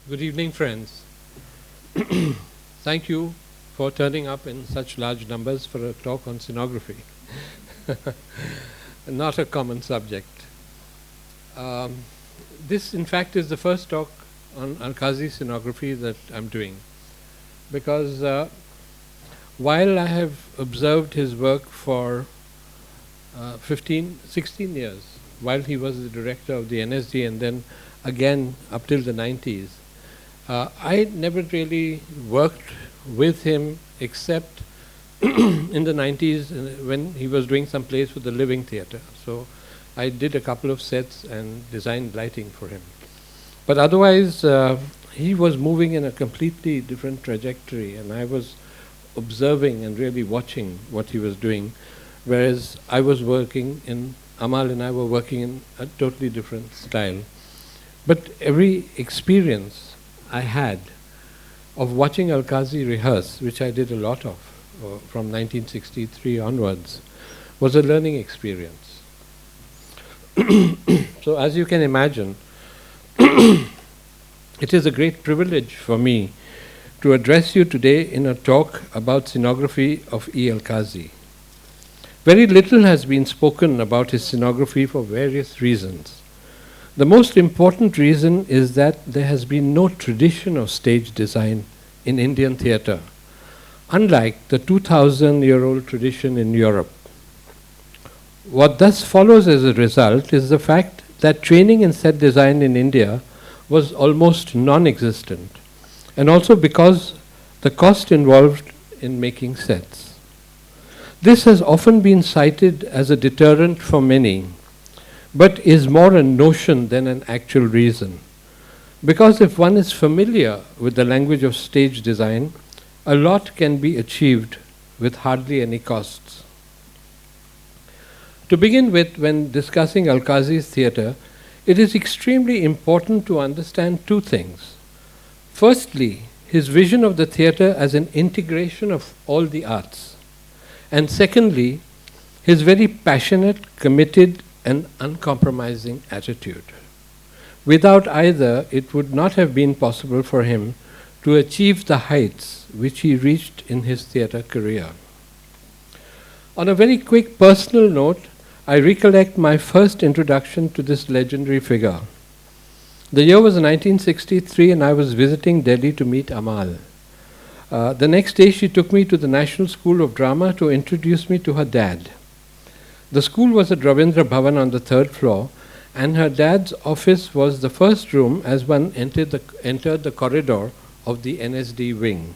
Good evening, friends. Thank you for turning up in such large numbers for a talk on scenography. Not a common subject. This, in fact, is the first talk on Alkazi scenography that I'm doing, because while I have observed his work for 16 years, while he was the director of the NSD and then again up till the 90s, I never really worked with him except in the 90s when he was doing some plays for the Living Theatre. So I did a couple of sets and designed lighting for him. But otherwise, he was moving in a completely different trajectory, and I was observing and really watching what he was doing, whereas I was working in, Amal and I were working in a totally different style. But every experience I had of watching Alkazi rehearse, which I did a lot of from 1963 onwards, was a learning experience. So as you can imagine, it is a great privilege for me to address you today in a talk about scenography of E. Alkazi. Very little has been spoken about his scenography for various reasons. The most important reason is that there has been no tradition of stage design in Indian theatre, unlike the 2,000-year-old tradition in Europe. What thus follows as a result is the fact that training in set design in India was almost non-existent, and also because the cost involved in making sets. This has often been cited as a deterrent for many, but is more a notion than an actual reason. Because if one is familiar with the language of stage design, a lot can be achieved with hardly any costs. To begin with, when discussing Alkazi's theatre, it is extremely important to understand two things. Firstly, his vision of the theatre as an integration of all the arts. And secondly, his very passionate, committed, and uncompromising attitude. Without either, it would not have been possible for him to achieve the heights which he reached in his theatre career. On a very quick personal note, I recollect my first introduction to this legendary figure. The year was 1963 and I was visiting Delhi to meet Amal. The next day she took me to the National School of Drama to introduce me to her dad. The school was at Ravindra Bhavan on the 3rd floor, and her dad's office was the first room as one entered the corridor of the NSD wing.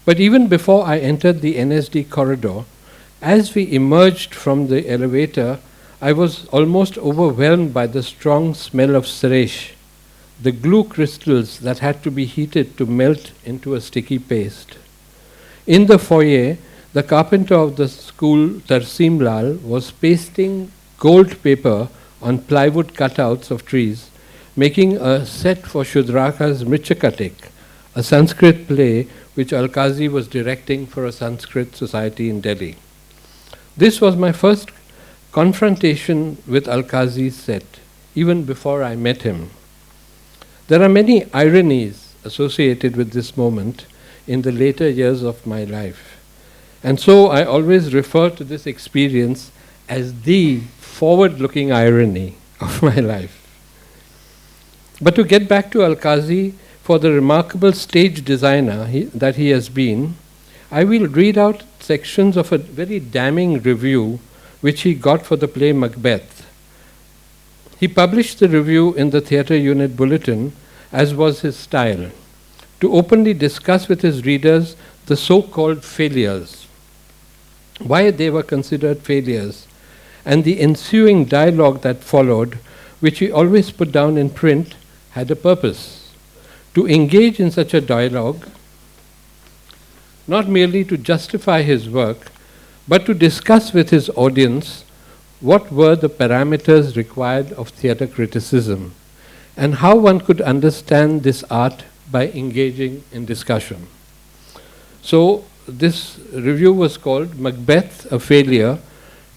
But even before I entered the NSD corridor, as we emerged from the elevator, I was almost overwhelmed by the strong smell of saresh, the glue crystals that had to be heated to melt into a sticky paste. In the foyer, the carpenter of the school, Tarsim Lal, was pasting gold paper on plywood cutouts of trees, making a set for Shudraka's Mrichakatik, a Sanskrit play which Alkazi was directing for a Sanskrit society in Delhi. This was my first confrontation with Alkazi's set, even before I met him. There are many ironies associated with this moment in the later years of my life. And so I always refer to this experience as the forward-looking irony of my life. But to get back to Alkazi, for the remarkable stage designer that he has been, I will read out sections of a very damning review which he got for the play Macbeth. He published the review in the Theatre Unit Bulletin, as was his style, to openly discuss with his readers the so-called failures, why they were considered failures, and the ensuing dialogue that followed, which he always put down in print, had a purpose: to engage in such a dialogue, not merely to justify his work, but to discuss with his audience what were the parameters required of theatre criticism, and how one could understand this art by engaging in discussion. So, this review was called Macbeth, a Failure,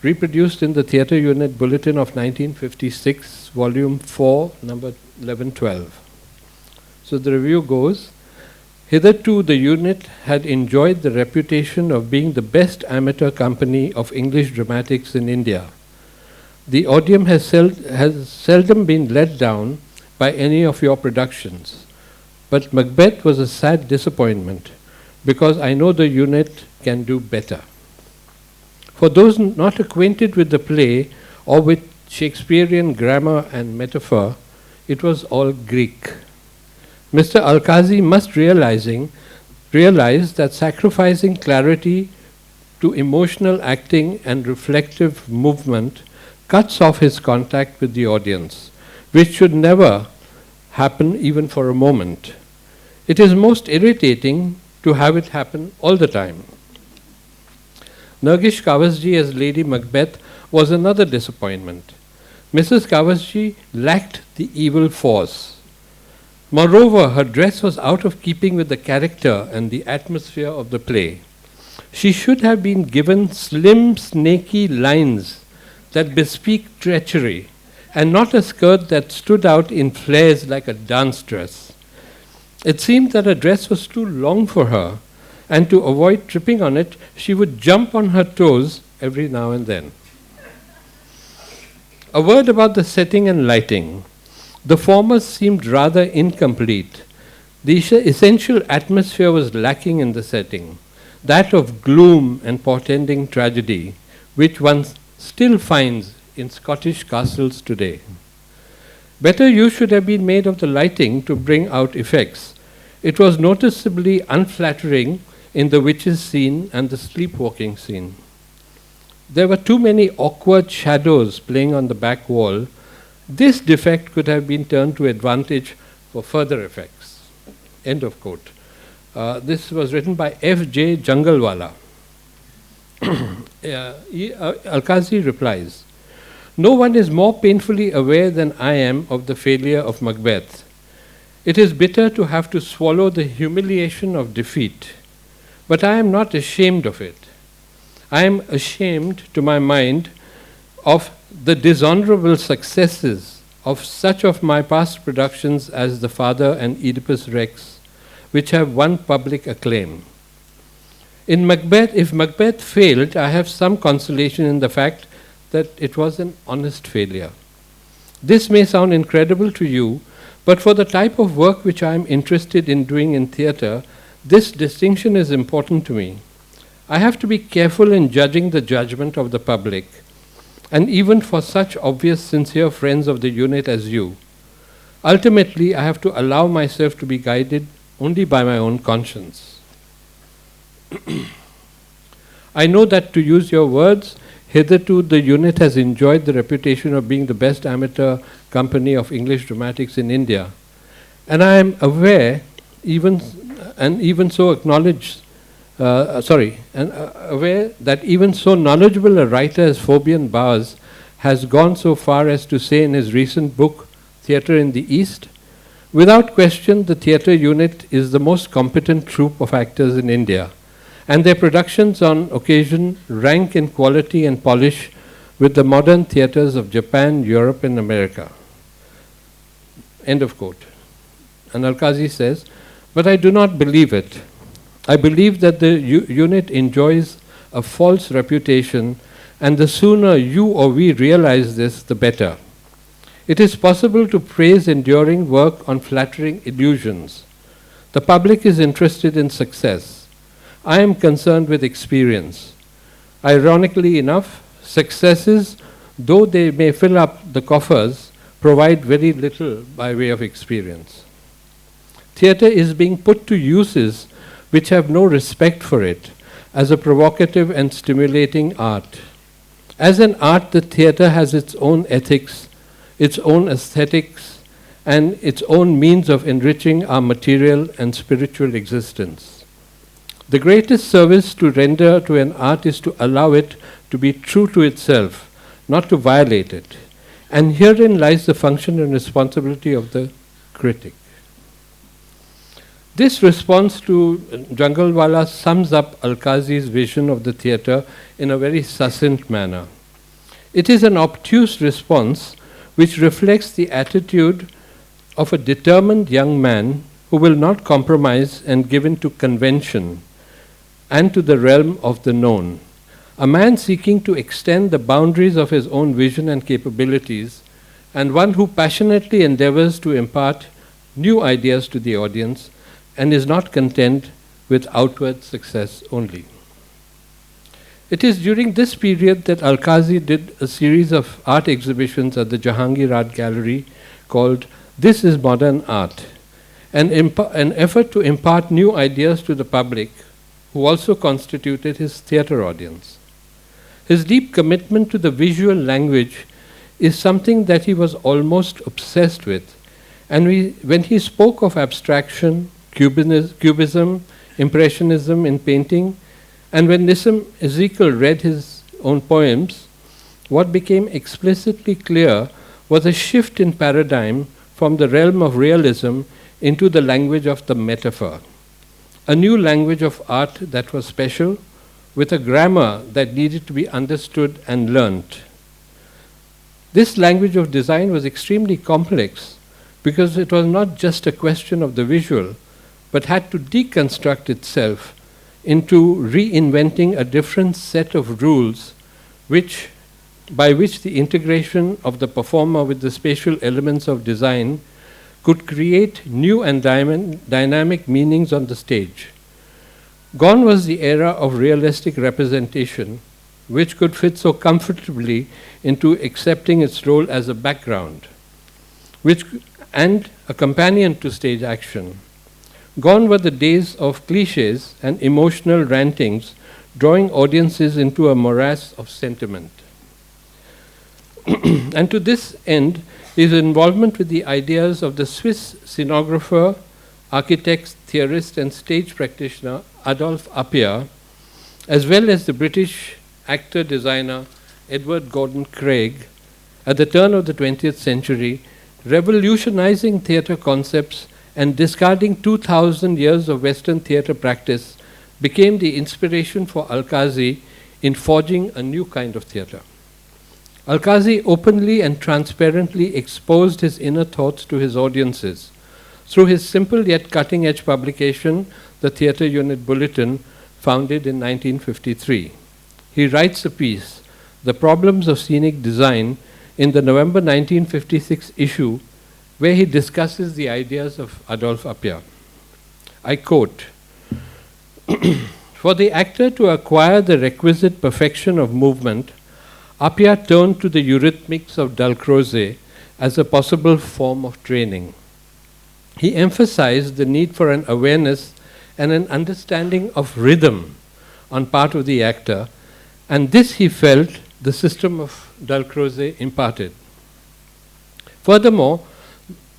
reproduced in the Theatre Unit Bulletin of 1956, Volume 4, number 1112. So the review goes, hitherto the unit had enjoyed the reputation of being the best amateur company of English dramatics in India. The audience has seldom been let down by any of your productions. But Macbeth was a sad disappointment, because I know the unit can do better. For those not acquainted with the play or with Shakespearean grammar and metaphor, it was all Greek. Mr. Alkazi must realize that sacrificing clarity to emotional acting and reflective movement cuts off his contact with the audience, which should never happen even for a moment. It is most irritating to have it happen all the time. Nargish Kawasji as Lady Macbeth was another disappointment. Mrs. Kawasji lacked the evil force. Moreover, her dress was out of keeping with the character and the atmosphere of the play. She should have been given slim, snaky lines that bespeak treachery, and not a skirt that stood out in flares like a dance dress. It seemed that her dress was too long for her, and to avoid tripping on it, she would jump on her toes every now and then. A word about the setting and lighting. The former seemed rather incomplete. The essential atmosphere was lacking in the setting, that of gloom and portending tragedy, which one still finds in Scottish castles today. Better use should have been made of the lighting to bring out effects. It was noticeably unflattering in the witches scene and the sleepwalking scene. There were too many awkward shadows playing on the back wall. This defect could have been turned to advantage for further effects. End of quote. This was written by F.J. Jungalwala. Alkazi replies, "No one is more painfully aware than I am of the failure of Macbeth. It is bitter to have to swallow the humiliation of defeat, but I am not ashamed of it. I am ashamed, to my mind, of the dishonorable successes of such of my past productions as The Father and Oedipus Rex, which have won public acclaim. In Macbeth, if Macbeth failed, I have some consolation in the fact that it was an honest failure. This may sound incredible to you, but for the type of work which I am interested in doing in theatre, this distinction is important to me. I have to be careful in judging the judgment of the public, and even for such obvious, sincere friends of the unit as you. Ultimately, I have to allow myself to be guided only by my own conscience. I know that, to use your words, hitherto the unit has enjoyed the reputation of being the best amateur company of English dramatics in India. And I am aware, aware that even so knowledgeable a writer as Fabian Bars has gone so far as to say in his recent book, Theatre in the East, without question, the theatre unit is the most competent troupe of actors in India, and their productions on occasion rank in quality and polish with the modern theatres of Japan, Europe, and America. End of quote. And Alkazi says, but I do not believe it. I believe that the unit enjoys a false reputation, and the sooner you or we realize this, the better. It is possible to praise enduring work on flattering illusions. The public is interested in success. I am concerned with experience. Ironically enough, successes, though they may fill up the coffers, provide very little by way of experience. Theatre is being put to uses which have no respect for it, as a provocative and stimulating art. As an art, the theatre has its own ethics, its own aesthetics, and its own means of enriching our material and spiritual existence. The greatest service to render to an art is to allow it to be true to itself, not to violate it. And herein lies the function and responsibility of the critic. This response to Jungalwala sums up Alkazi's vision of the theatre in a very succinct manner. It is an obtuse response which reflects the attitude of a determined young man who will not compromise and give in to convention and to the realm of the known. A man seeking to extend the boundaries of his own vision and capabilities, and one who passionately endeavors to impart new ideas to the audience and is not content with outward success only. It is during this period that Alkazi did a series of art exhibitions at the Jahangir Art Gallery called This is Modern Art, an effort to impart new ideas to the public, who also constituted his theatre audience. His deep commitment to the visual language is something that he was almost obsessed with, and when he spoke of abstraction, cubism, impressionism in painting, and when Nissim Ezekiel read his own poems, what became explicitly clear was a shift in paradigm from the realm of realism into the language of the metaphor, a new language of art that was special, with a grammar that needed to be understood and learnt. This language of design was extremely complex because it was not just a question of the visual, but had to deconstruct itself into reinventing a different set of rules by which the integration of the performer with the spatial elements of design could create new and dynamic meanings on the stage. Gone was the era of realistic representation, which could fit so comfortably into accepting its role as a background, and a companion to stage action. Gone were the days of cliches and emotional rantings, drawing audiences into a morass of sentiment. And to this end, his involvement with the ideas of the Swiss scenographer, architect, theorist, and stage practitioner Adolphe Appia, as well as the British actor-designer Edward Gordon Craig, at the turn of the 20th century, revolutionizing theatre concepts and discarding 2,000 years of Western theatre practice, became the inspiration for Alkazi in forging a new kind of theatre. Alkazi openly and transparently exposed his inner thoughts to his audiences through his simple yet cutting-edge publication, the Theatre Unit Bulletin, founded in 1953. He writes a piece, The Problems of Scenic Design, in the November 1956 issue, where he discusses the ideas of Adolphe Appia. I quote, For the actor to acquire the requisite perfection of movement, Appia turned to the eurythmics of Dalcroze as a possible form of training. He emphasized the need for an awareness and an understanding of rhythm on part of the actor, and this he felt the system of Dalcroze imparted. Furthermore,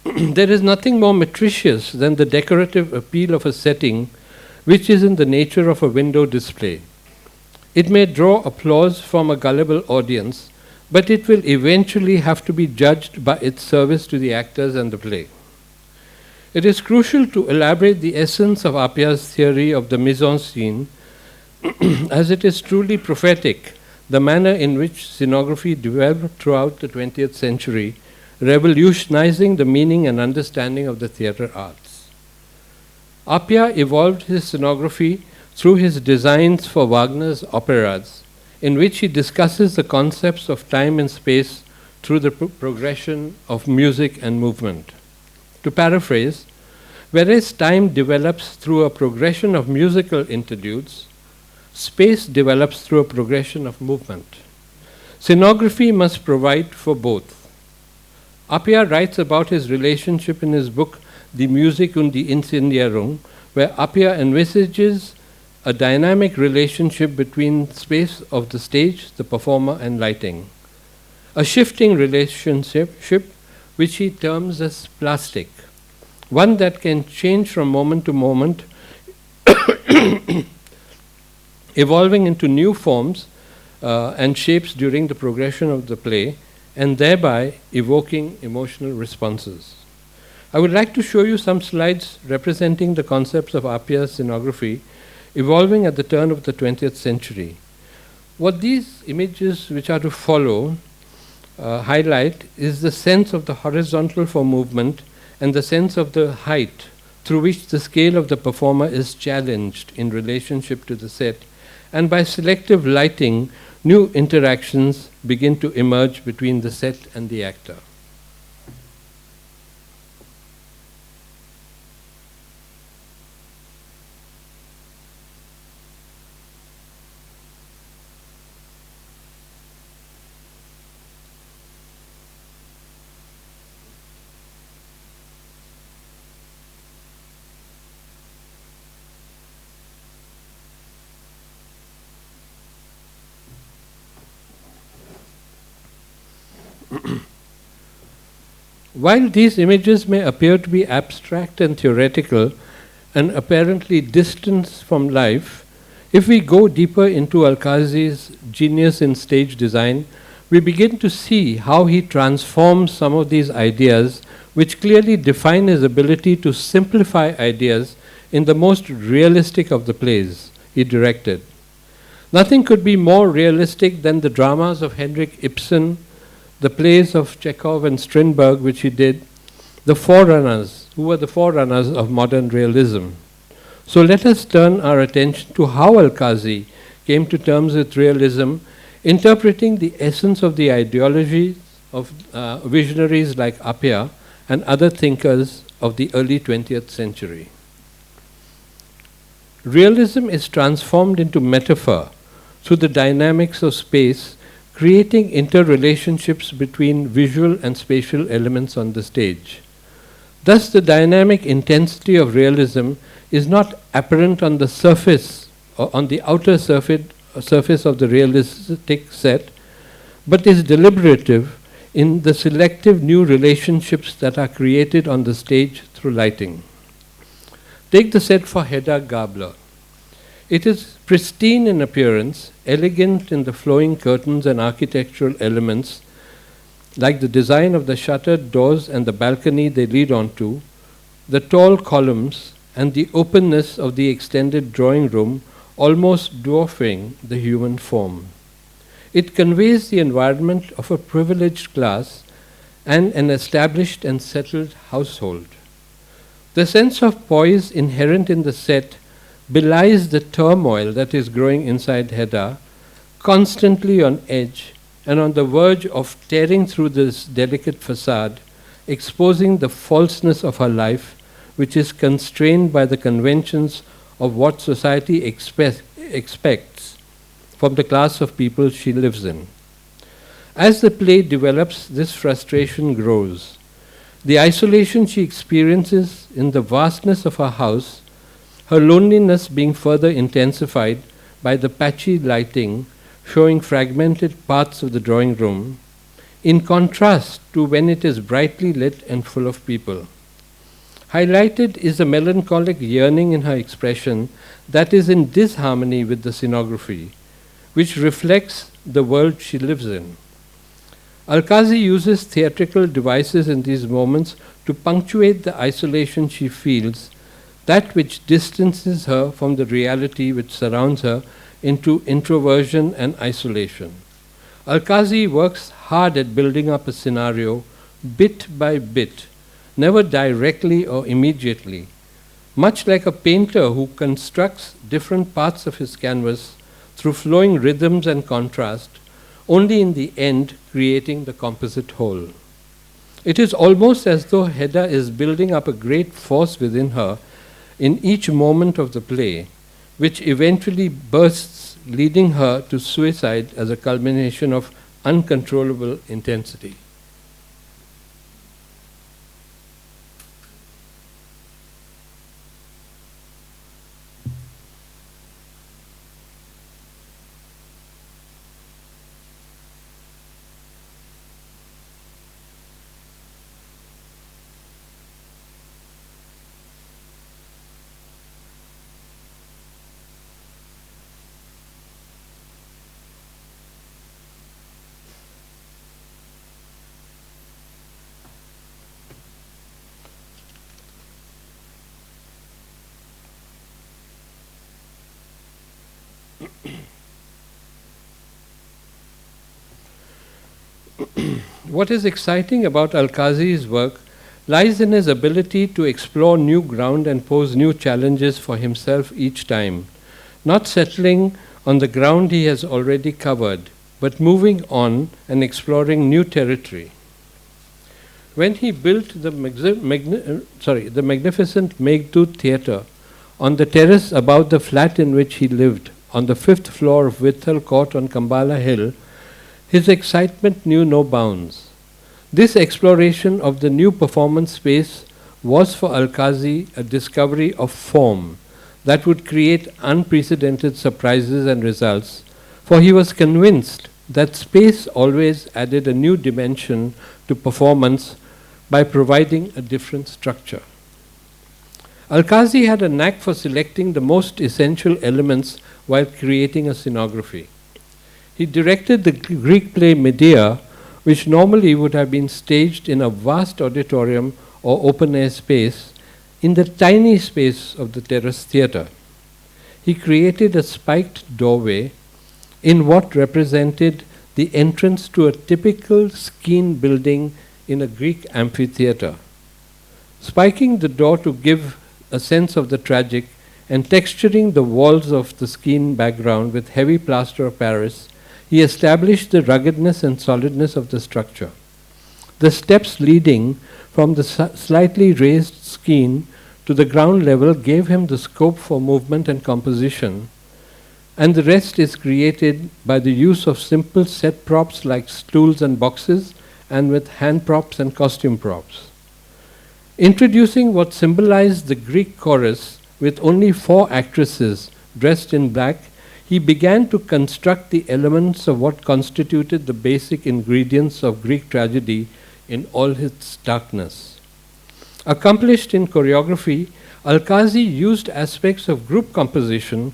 there is nothing more meretricious than the decorative appeal of a setting which is in the nature of a window display. It may draw applause from a gullible audience, but it will eventually have to be judged by its service to the actors and the play. It is crucial to elaborate the essence of Appia's theory of the mise-en-scene, as it is truly prophetic, the manner in which scenography developed throughout the 20th century, revolutionizing the meaning and understanding of the theatre arts. Appia evolved his scenography through his designs for Wagner's operas, in which he discusses the concepts of time and space through the progression of music and movement. To paraphrase, whereas time develops through a progression of musical interludes, space develops through a progression of movement. Scenography must provide for both. Appia writes about his relationship in his book, Die Musik und die Inszenierung, where Appia envisages a dynamic relationship between space of the stage, the performer, and lighting. A shifting relationship which he terms as plastic, one that can change from moment to moment, evolving into new forms and shapes during the progression of the play, and thereby evoking emotional responses. I would like to show you some slides representing the concepts of Appia's scenography evolving at the turn of the 20th century. What these images, which are to follow, highlight is the sense of the horizontal for movement and the sense of the height through which the scale of the performer is challenged in relationship to the set, and by selective lighting, new interactions begin to emerge between the set and the actor. While these images may appear to be abstract and theoretical and apparently distant from life, if we go deeper into Alkazi's genius in stage design, we begin to see how he transforms some of these ideas, which clearly define his ability to simplify ideas in the most realistic of the plays he directed. Nothing could be more realistic than the dramas of Henrik Ibsen, the plays of Chekhov and Strindberg, which he did, the forerunners, who were the forerunners of modern realism. So let us turn our attention to how Alkazi came to terms with realism, interpreting the essence of the ideologies of visionaries like Appia and other thinkers of the early 20th century. Realism is transformed into metaphor through the dynamics of space, creating interrelationships between visual and spatial elements on the stage. Thus, the dynamic intensity of realism is not apparent on the surface or on the outer surface of the realistic set, but is deliberative in the selective new relationships that are created on the stage through lighting. Take the set for Hedda Gabler. It is pristine in appearance, elegant in the flowing curtains and architectural elements, like the design of the shuttered doors and the balcony they lead onto, the tall columns, and the openness of the extended drawing room, almost dwarfing the human form. It conveys the environment of a privileged class and an established and settled household. The sense of poise inherent in the set belies the turmoil that is growing inside Hedda, constantly on edge and on the verge of tearing through this delicate facade, exposing the falseness of her life, which is constrained by the conventions of what society expects from the class of people she lives in. As the play develops, this frustration grows. The isolation she experiences in the vastness of her house, her loneliness being further intensified by the patchy lighting showing fragmented parts of the drawing room, in contrast to when it is brightly lit and full of people. Highlighted is a melancholic yearning in her expression that is in disharmony with the scenography, which reflects the world she lives in. Alkazi uses theatrical devices in these moments to punctuate the isolation she feels, that which distances her from the reality which surrounds her into introversion and isolation. Alkazi works hard at building up a scenario bit by bit, never directly or immediately, much like a painter who constructs different parts of his canvas through flowing rhythms and contrast, only in the end creating the composite whole. It is almost as though Hedda is building up a great force within her in each moment of the play, which eventually bursts, leading her to suicide as a culmination of uncontrollable intensity. What is exciting about Alkazi's work lies in his ability to explore new ground and pose new challenges for himself each time, not settling on the ground he has already covered, but moving on and exploring new territory. When he built the magnificent Meghdut Theatre on the terrace above the flat in which he lived, on the 5th floor of Vithal Court on Kambala Hill, his excitement knew no bounds. This exploration of the new performance space was for Alkazi a discovery of form that would create unprecedented surprises and results, for he was convinced that space always added a new dimension to performance by providing a different structure. Alkazi had a knack for selecting the most essential elements while creating a scenography. He directed the Greek play Medea, which normally would have been staged in a vast auditorium or open-air space, in the tiny space of the terrace theatre. He created a spiked doorway in what represented the entrance to a typical Scenic building in a Greek amphitheatre. Spiking the door to give a sense of the tragic and texturing the walls of the Scenic background with heavy plaster of Paris, he established the ruggedness and solidness of the structure. The steps leading from the slightly raised Scenic to the ground level gave him the scope for movement and composition, and the rest is created by the use of simple set props like stools and boxes, and with hand props and costume props. Introducing what symbolized the Greek chorus with only 4 actresses dressed in black, he began to construct the elements of what constituted the basic ingredients of Greek tragedy in all its darkness. Accomplished in choreography, Alkazi used aspects of group composition,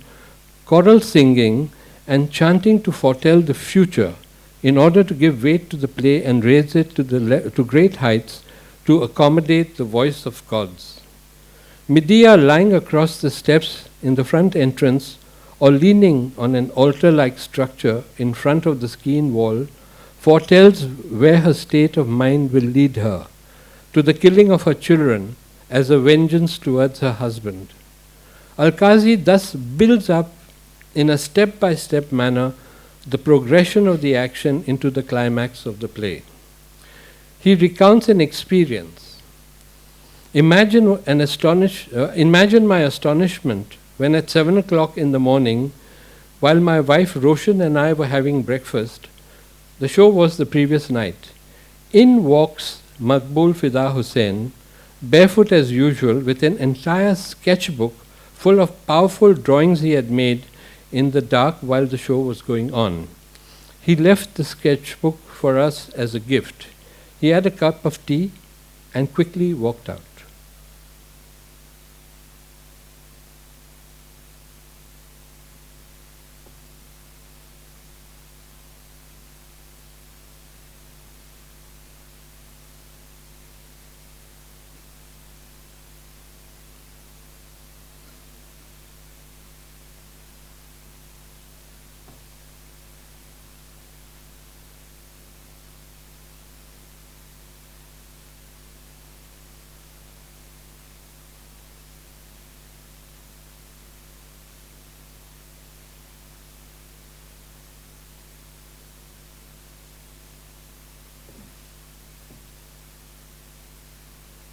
choral singing, and chanting to foretell the future in order to give weight to the play and raise it to great heights to accommodate the voice of gods. Medea lying across the steps in the front entrance or leaning on an altar-like structure in front of the Scenic wall foretells where her state of mind will lead her, to the killing of her children as a vengeance towards her husband. Alkazi thus builds up in a step-by-step manner the progression of the action into the climax of the play. He recounts an experience. Imagine my astonishment when at 7 o'clock in the morning, while my wife Roshan and I were having breakfast, the show was the previous night. In walks Maqbool Fida Hussain, barefoot as usual, with an entire sketchbook full of powerful drawings he had made in the dark while the show was going on. He left the sketchbook for us as a gift. He had a cup of tea and quickly walked out.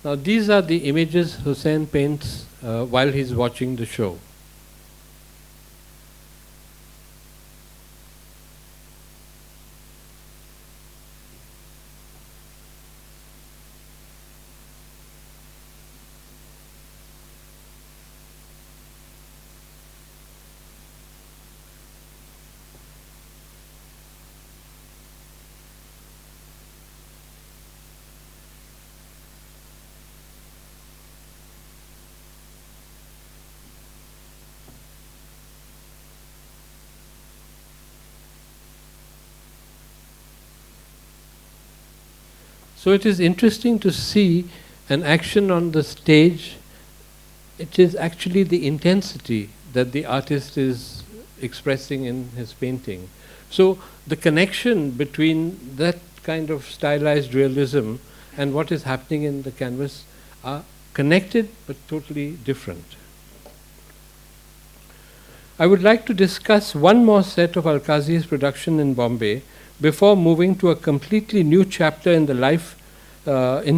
Now these are the images Hussain paints while he's watching the show. So it is interesting to see an action on the stage. It is actually the intensity that the artist is expressing in his painting. So the connection between that kind of stylized realism and what is happening in the canvas are connected but totally different. I would like to discuss one more set of Alkazi's production in Bombay before moving to a completely new chapter in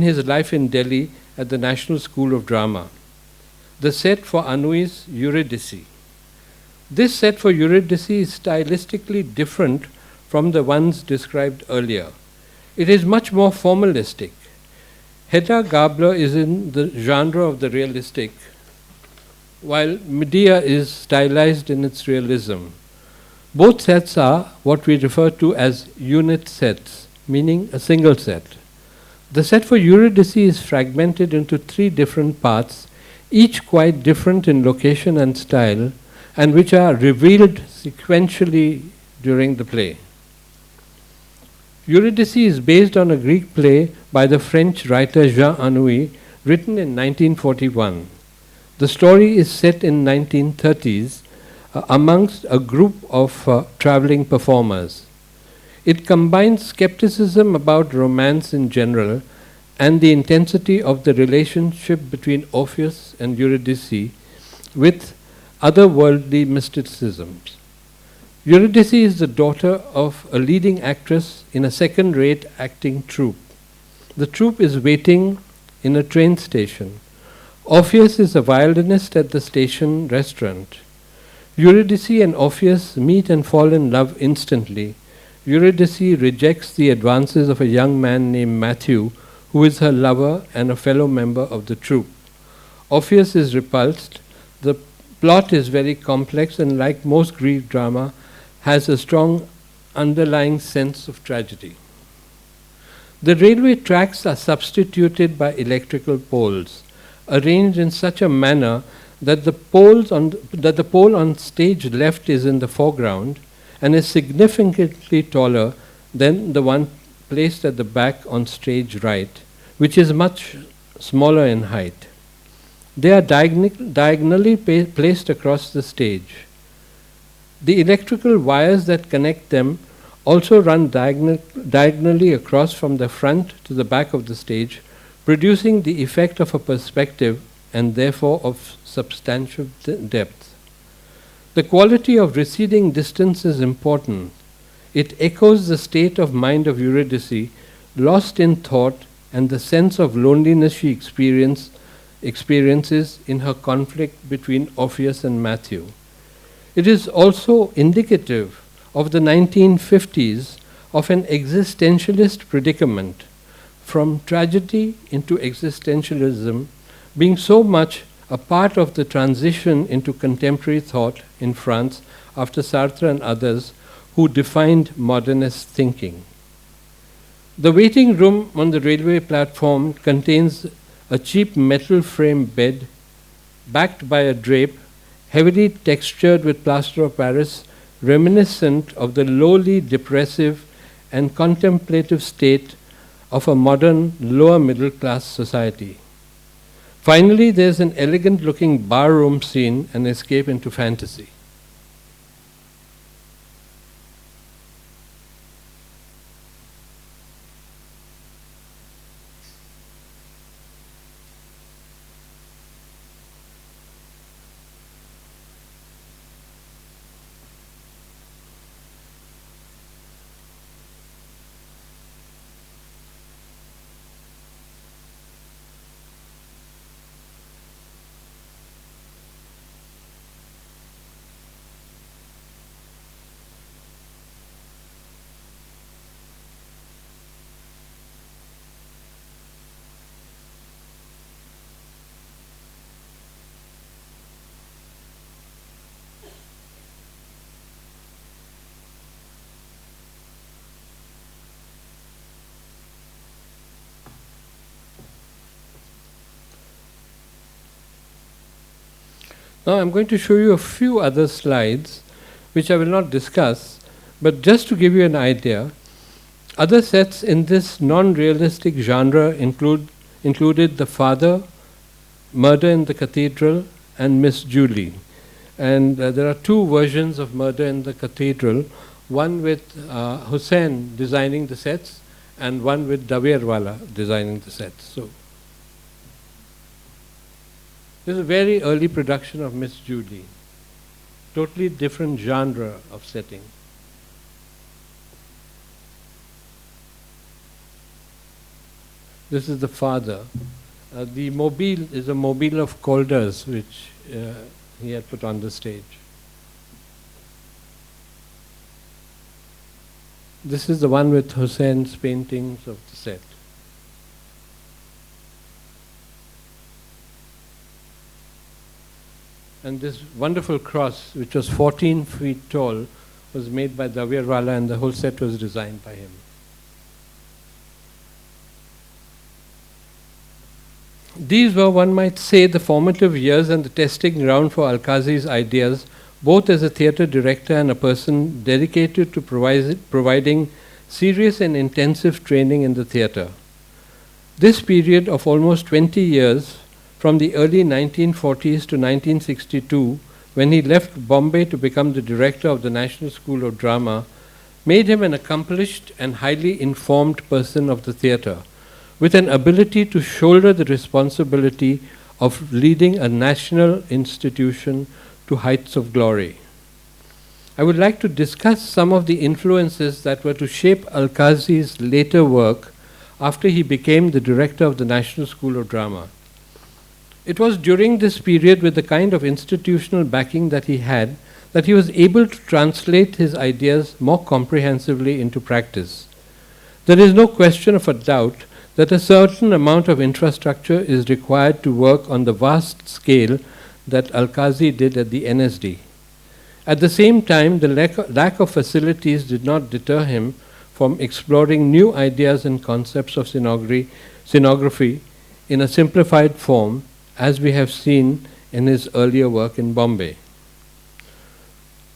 his life in Delhi at the National School of Drama. The set for Anui's Eurydice. This set for Eurydice is stylistically different from the ones described earlier. It is much more formalistic. Hedda Gabler is in the genre of the realistic, while Medea is stylized in its realism. Both sets are what we refer to as unit sets, meaning a single set. The set for Eurydice is fragmented into 3 different parts, each quite different in location and style, and which are revealed sequentially during the play. Eurydice is based on a Greek play by the French writer Jean Anouilh, written in 1941. The story is set in 1930s amongst a group of traveling performers. It combines skepticism about romance in general and the intensity of the relationship between Orpheus and Eurydice with otherworldly mysticisms. Eurydice is the daughter of a leading actress in a second-rate acting troupe. The troupe is waiting in a train station. Orpheus is a violinist at the station restaurant. Eurydice and Orpheus meet and fall in love instantly. Eurydice rejects the advances of a young man named Matthew, who is her lover and a fellow member of the troupe. Orpheus is repulsed. The plot is very complex and, like most Greek drama, has a strong underlying sense of tragedy. The railway tracks are substituted by electrical poles, arranged in such a manner that the pole on stage left is in the foreground and is significantly taller than the one placed at the back on stage right, which is much smaller in height. They are diagonally placed across the stage. The electrical wires that connect them also run diagonally across from the front to the back of the stage, producing the effect of a perspective and therefore of substantial depth. The quality of receding distance is important. It echoes the state of mind of Eurydice, lost in thought, and the sense of loneliness she experiences in her conflict between Orpheus and Matthew. It is also indicative of the 1950s of an existentialist predicament, from tragedy into existentialism being so much a part of the transition into contemporary thought in France after Sartre and others who defined modernist thinking. The waiting room on the railway platform contains a cheap metal frame bed backed by a drape heavily textured with plaster of Paris, reminiscent of the lowly, depressive and contemplative state of a modern lower middle class society. Finally, there's an elegant looking barroom scene, an escape into fantasy. Now I'm going to show you a few other slides which I will not discuss, but just to give you an idea. Other sets in this non-realistic genre included The Father, Murder in the Cathedral, and Miss Julie. And there are 2 versions of Murder in the Cathedral, one with Hussein designing the sets and one with Davirwala designing the sets. So this is a very early production of Miss Julie. Totally different genre of setting. This is the father. The mobile is a mobile of Calder's, which he had put on the stage. This is the one with Hussein's paintings of the set. And this wonderful cross, which was 14 feet tall, was made by Davirwala, and the whole set was designed by him. These were, one might say, the formative years and the testing ground for Alkazi's ideas, both as a theatre director and a person dedicated to providing serious and intensive training in the theatre. This period of almost 20 years, from the early 1940s to 1962, when he left Bombay to become the director of the National School of Drama, made him an accomplished and highly informed person of the theatre, with an ability to shoulder the responsibility of leading a national institution to heights of glory. I would like to discuss some of the influences that were to shape Alkazi's later work after he became the director of the National School of Drama. It was during this period, with the kind of institutional backing that he had, that he was able to translate his ideas more comprehensively into practice. There is no question of a doubt that a certain amount of infrastructure is required to work on the vast scale that Alkazi did at the NSD. At the same time, the lack of facilities did not deter him from exploring new ideas and concepts of scenography in a simplified form, as we have seen in his earlier work in Bombay.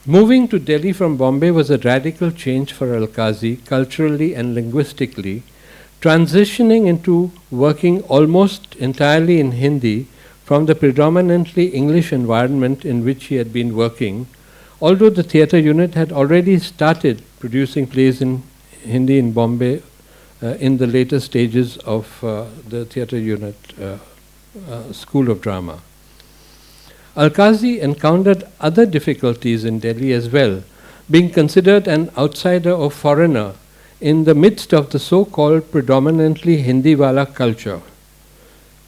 Moving to Delhi from Bombay was a radical change for Alkazi, culturally and linguistically, transitioning into working almost entirely in Hindi from the predominantly English environment in which he had been working, although the theatre unit had already started producing plays in Hindi in Bombay in the later stages of the theatre unit School of Drama. Alkazi encountered other difficulties in Delhi as well, being considered an outsider or foreigner in the midst of the so-called predominantly Hindiwala culture.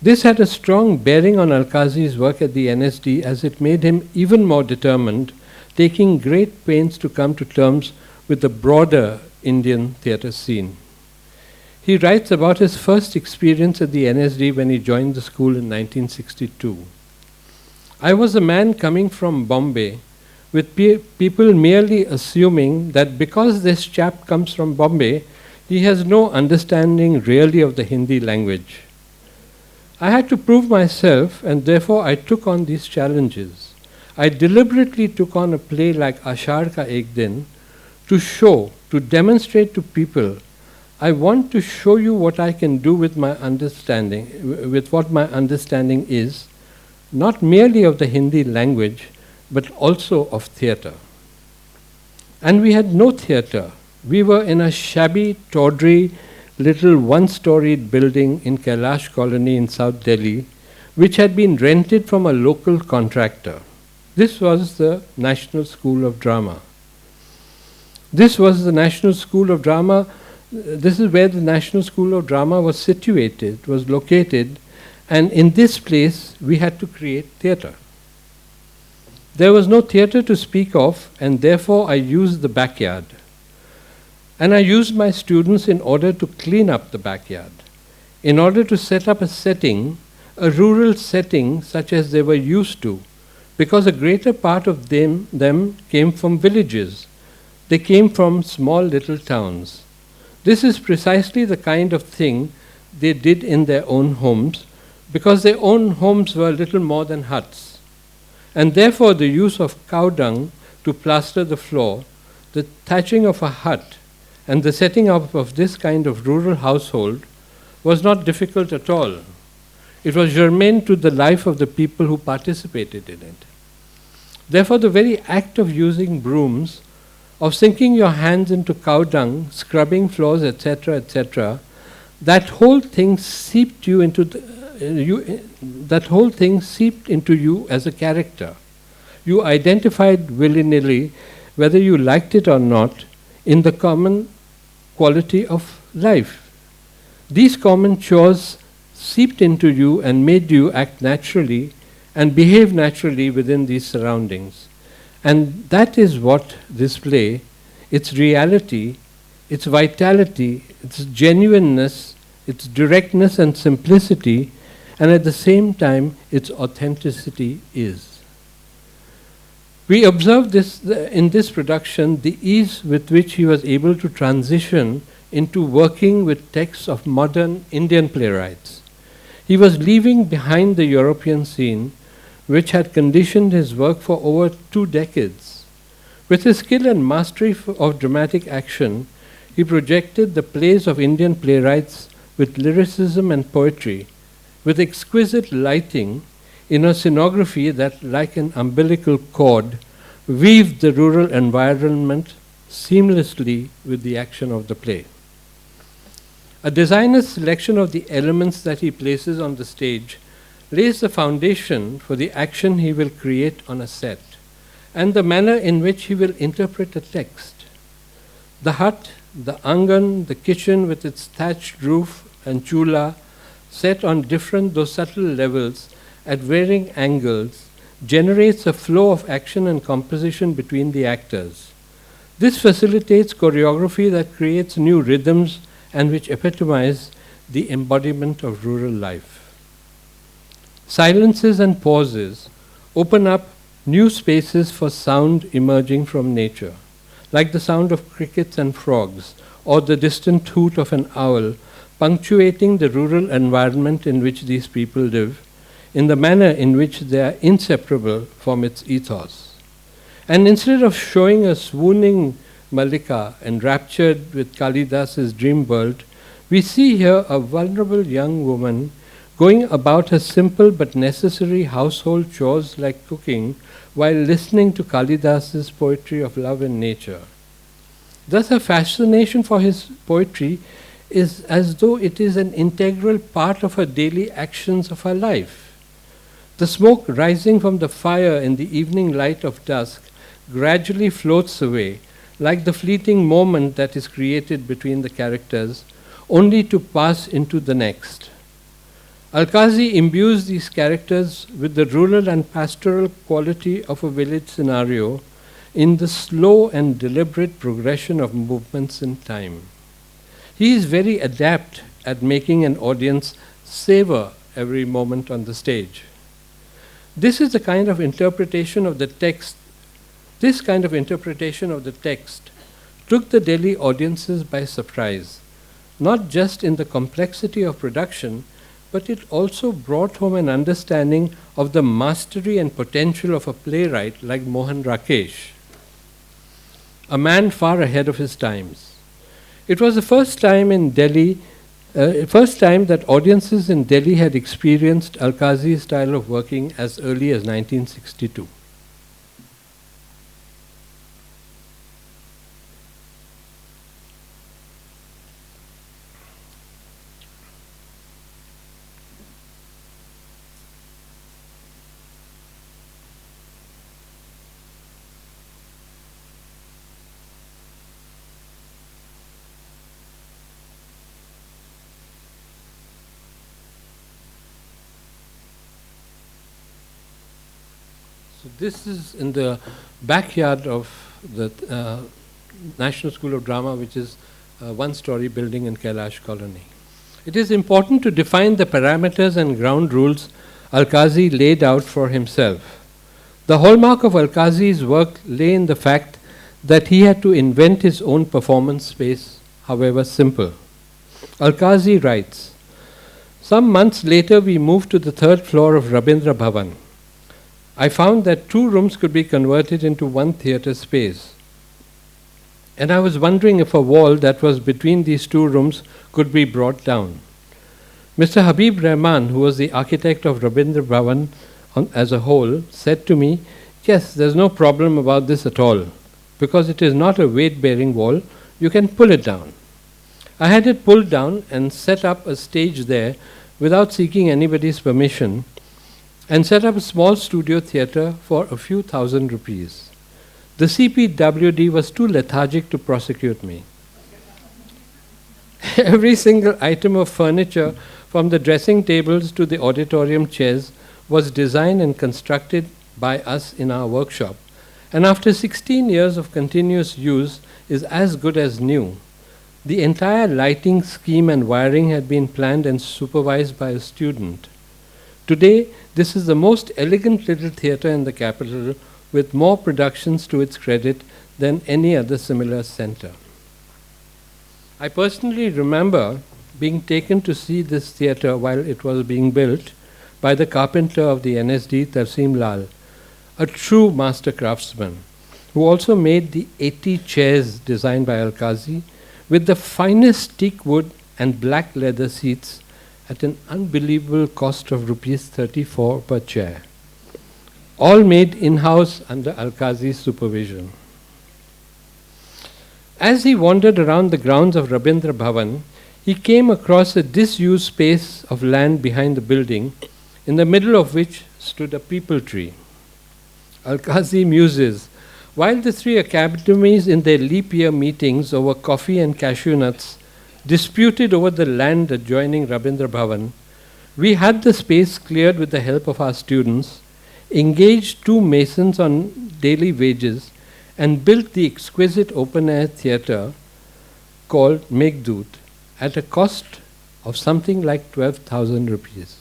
This had a strong bearing on Alkazi's work at the NSD, as it made him even more determined, taking great pains to come to terms with the broader Indian theatre scene. He writes about his first experience at the NSD when he joined the school in 1962. I was a man coming from Bombay, with people merely assuming that because this chap comes from Bombay, he has no understanding really of the Hindi language. I had to prove myself, and therefore I took on these challenges. I deliberately took on a play like Ashar Ka Ek Din to demonstrate to people, I want to show you what I can do with my understanding, with what my understanding is, not merely of the Hindi language, but also of theatre. And we had no theatre. We were in a shabby, tawdry, little one-storied building in Kailash Colony in South Delhi, which had been rented from a local contractor. This was the National School of Drama. This was the National School of Drama. This is where the National School of Drama was situated, was located, and in this place we had to create theatre. There was no theatre to speak of, and therefore I used the backyard. And I used my students in order to clean up the backyard, in order to set up a setting, a rural setting such as they were used to, because a greater part of them came from villages. They came from small little towns. This is precisely the kind of thing they did in their own homes, because their own homes were little more than huts. And therefore the use of cow dung to plaster the floor, the thatching of a hut, and the setting up of this kind of rural household was not difficult at all. It was germane to the life of the people who participated in it. Therefore, the very act of using brooms, of sinking your hands into cow dung, scrubbing floors, etc., etc., that whole thing seeped you into that whole thing seeped into you as a character. You identified willy-nilly, whether you liked it or not, in the common quality of life. These common chores seeped into you and made you act naturally and behave naturally within these surroundings. And that is what this play, its reality, its vitality, its genuineness, its directness and simplicity, and at the same time its authenticity is. We observe this in this production, the ease with which he was able to transition into working with texts of modern Indian playwrights. He was leaving behind the European scene, which had conditioned his work for over 2 decades. With his skill and mastery of dramatic action, he projected the plays of Indian playwrights with lyricism and poetry, with exquisite lighting, in a sonography that, like an umbilical cord, weaved the rural environment seamlessly with the action of the play. A designer's selection of the elements that he places on the stage lays the foundation for the action he will create on a set, and the manner in which he will interpret a text. The hut, the angan, the kitchen with its thatched roof and chula, set on different though subtle levels at varying angles, generates a flow of action and composition between the actors. This facilitates choreography that creates new rhythms and which epitomize the embodiment of rural life. Silences and pauses open up new spaces for sound emerging from nature, like the sound of crickets and frogs, or the distant hoot of an owl, punctuating the rural environment in which these people live, in the manner in which they are inseparable from its ethos. And instead of showing a swooning Malika enraptured with Kalidas's dream world, we see here a vulnerable young woman going about her simple but necessary household chores like cooking while listening to Kalidas's poetry of love and nature. Thus her fascination for his poetry is as though it is an integral part of her daily actions of her life. The smoke rising from the fire in the evening light of dusk gradually floats away, like the fleeting moment that is created between the characters, only to pass into the next. Alkazi imbues these characters with the rural and pastoral quality of a village scenario in the slow and deliberate progression of movements in time. He is very adept at making an audience savor every moment on the stage. This is the kind of interpretation of the text. This kind of interpretation of the text took the Delhi audiences by surprise, not just in the complexity of production, but it also brought home an understanding of the mastery and potential of a playwright like Mohan Rakesh, a man far ahead of his times. It was the first time that audiences in Delhi had experienced Alkazi's style of working as early as 1962. So this is in the backyard of the National School of Drama, which is a one-story building in Kailash Colony. It is important to define the parameters and ground rules Alkazi laid out for himself. The hallmark of Alkazi's work lay in the fact that he had to invent his own performance space, however simple. Alkazi writes, "Some months later we moved to the 3rd floor of Rabindra Bhavan. I found that 2 rooms could be converted into one theatre space. And I was wondering if a wall that was between these 2 rooms could be brought down. Mr. Habib Rahman, who was the architect of Rabindra Bhavan as a whole, said to me, 'Yes, there's no problem about this at all. because it is not a weight-bearing wall, you can pull it down. I had it pulled down and set up a stage there without seeking anybody's permission, and set up a small studio theatre for a few thousand rupees. The CPWD was too lethargic to prosecute me. Every single item of furniture, from the dressing tables to the auditorium chairs, was designed and constructed by us in our workshop, and after 16 years of continuous use is as good as new. The entire lighting scheme and wiring had been planned and supervised by a student. Today, this is the most elegant little theatre in the capital, with more productions to its credit than any other similar centre. I personally remember being taken to see this theatre while it was being built by the carpenter of the NSD, Tarsim Lal, a true master craftsman, who also made the 80 chairs designed by Alkazi, with the finest teak wood and black leather seats at an unbelievable cost of rupees 34 per chair, all made in-house under Alkazi's supervision. As he wandered around the grounds of Rabindra Bhavan, he came across a disused space of land behind the building, in the middle of which stood a peepal tree. Alkazi muses, while the three academies in their leap year meetings over coffee and cashew nuts disputed over the land adjoining Rabindra Bhavan, we had the space cleared with the help of our students, engaged 2 masons on daily wages, and built the exquisite open-air theatre called Meghdut at a cost of something like 12,000 rupees,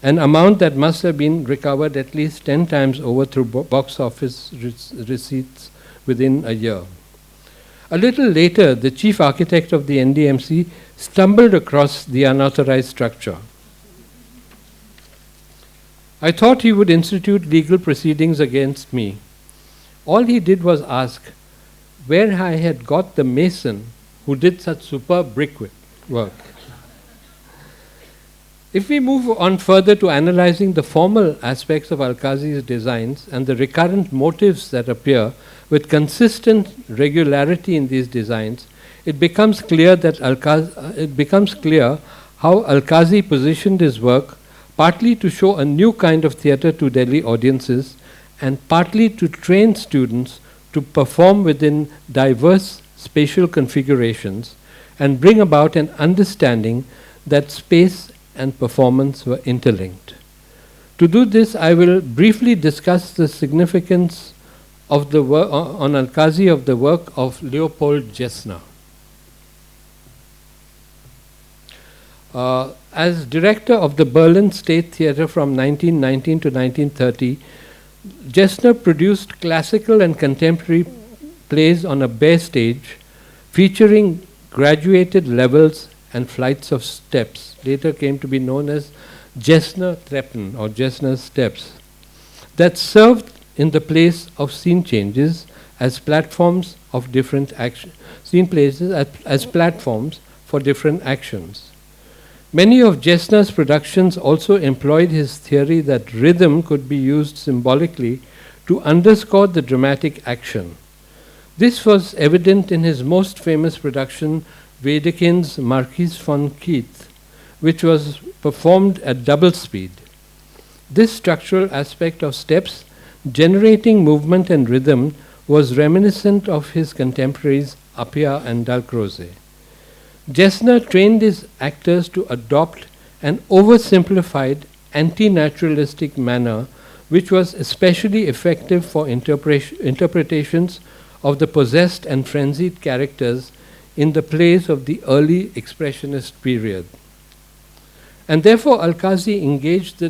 an amount that must have been recovered at least 10 times over through box office receipts within a year. A little later, the chief architect of the NDMC stumbled across the unauthorized structure. I thought he would institute legal proceedings against me. All he did was ask where I had got the mason who did such superb brickwork. If we move on further to analyzing the formal aspects of Alkazi's designs and the recurrent motifs that appear with consistent regularity in these designs, it becomes clear how Alkazi positioned his work partly to show a new kind of theatre to Delhi audiences, and partly to train students to perform within diverse spatial configurations and bring about an understanding that space and performance were interlinked. To do this, I will briefly discuss the significance of the work on Alkazi of the work of Leopold Gessner. As director of the Berlin State Theatre from 1919 to 1930, Gessner produced classical and contemporary plays on a bare stage, featuring graduated levels and flights of steps, later came to be known as Gessner Treppen or Gessner Steps, that served in the place of scene changes as platforms of different action, scene places as platforms for different actions. Many of Gessner's productions also employed his theory that rhythm could be used symbolically to underscore the dramatic action. This was evident in his most famous production, Wedekind's Marquis von Keith, which was performed at double speed. This structural aspect of steps, generating movement and rhythm, was reminiscent of his contemporaries Appia and Dalcroze. Gessner trained his actors to adopt an oversimplified, anti-naturalistic manner, which was especially effective for interpretations of the possessed and frenzied characters in the plays of the early Expressionist period. And therefore, Alkazi engaged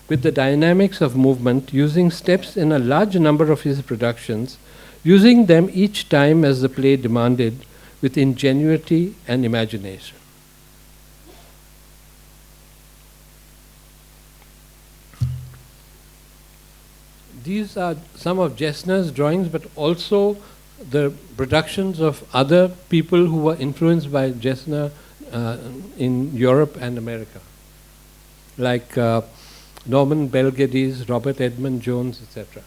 with the dynamics of movement, using steps in a large number of his productions, using them each time as the play demanded, with ingenuity and imagination. These are some of Gessner's drawings, but also the productions of other people who were influenced by Gessner in Europe and America, like Norman Bell Geddes, Robert Edmund Jones, etc.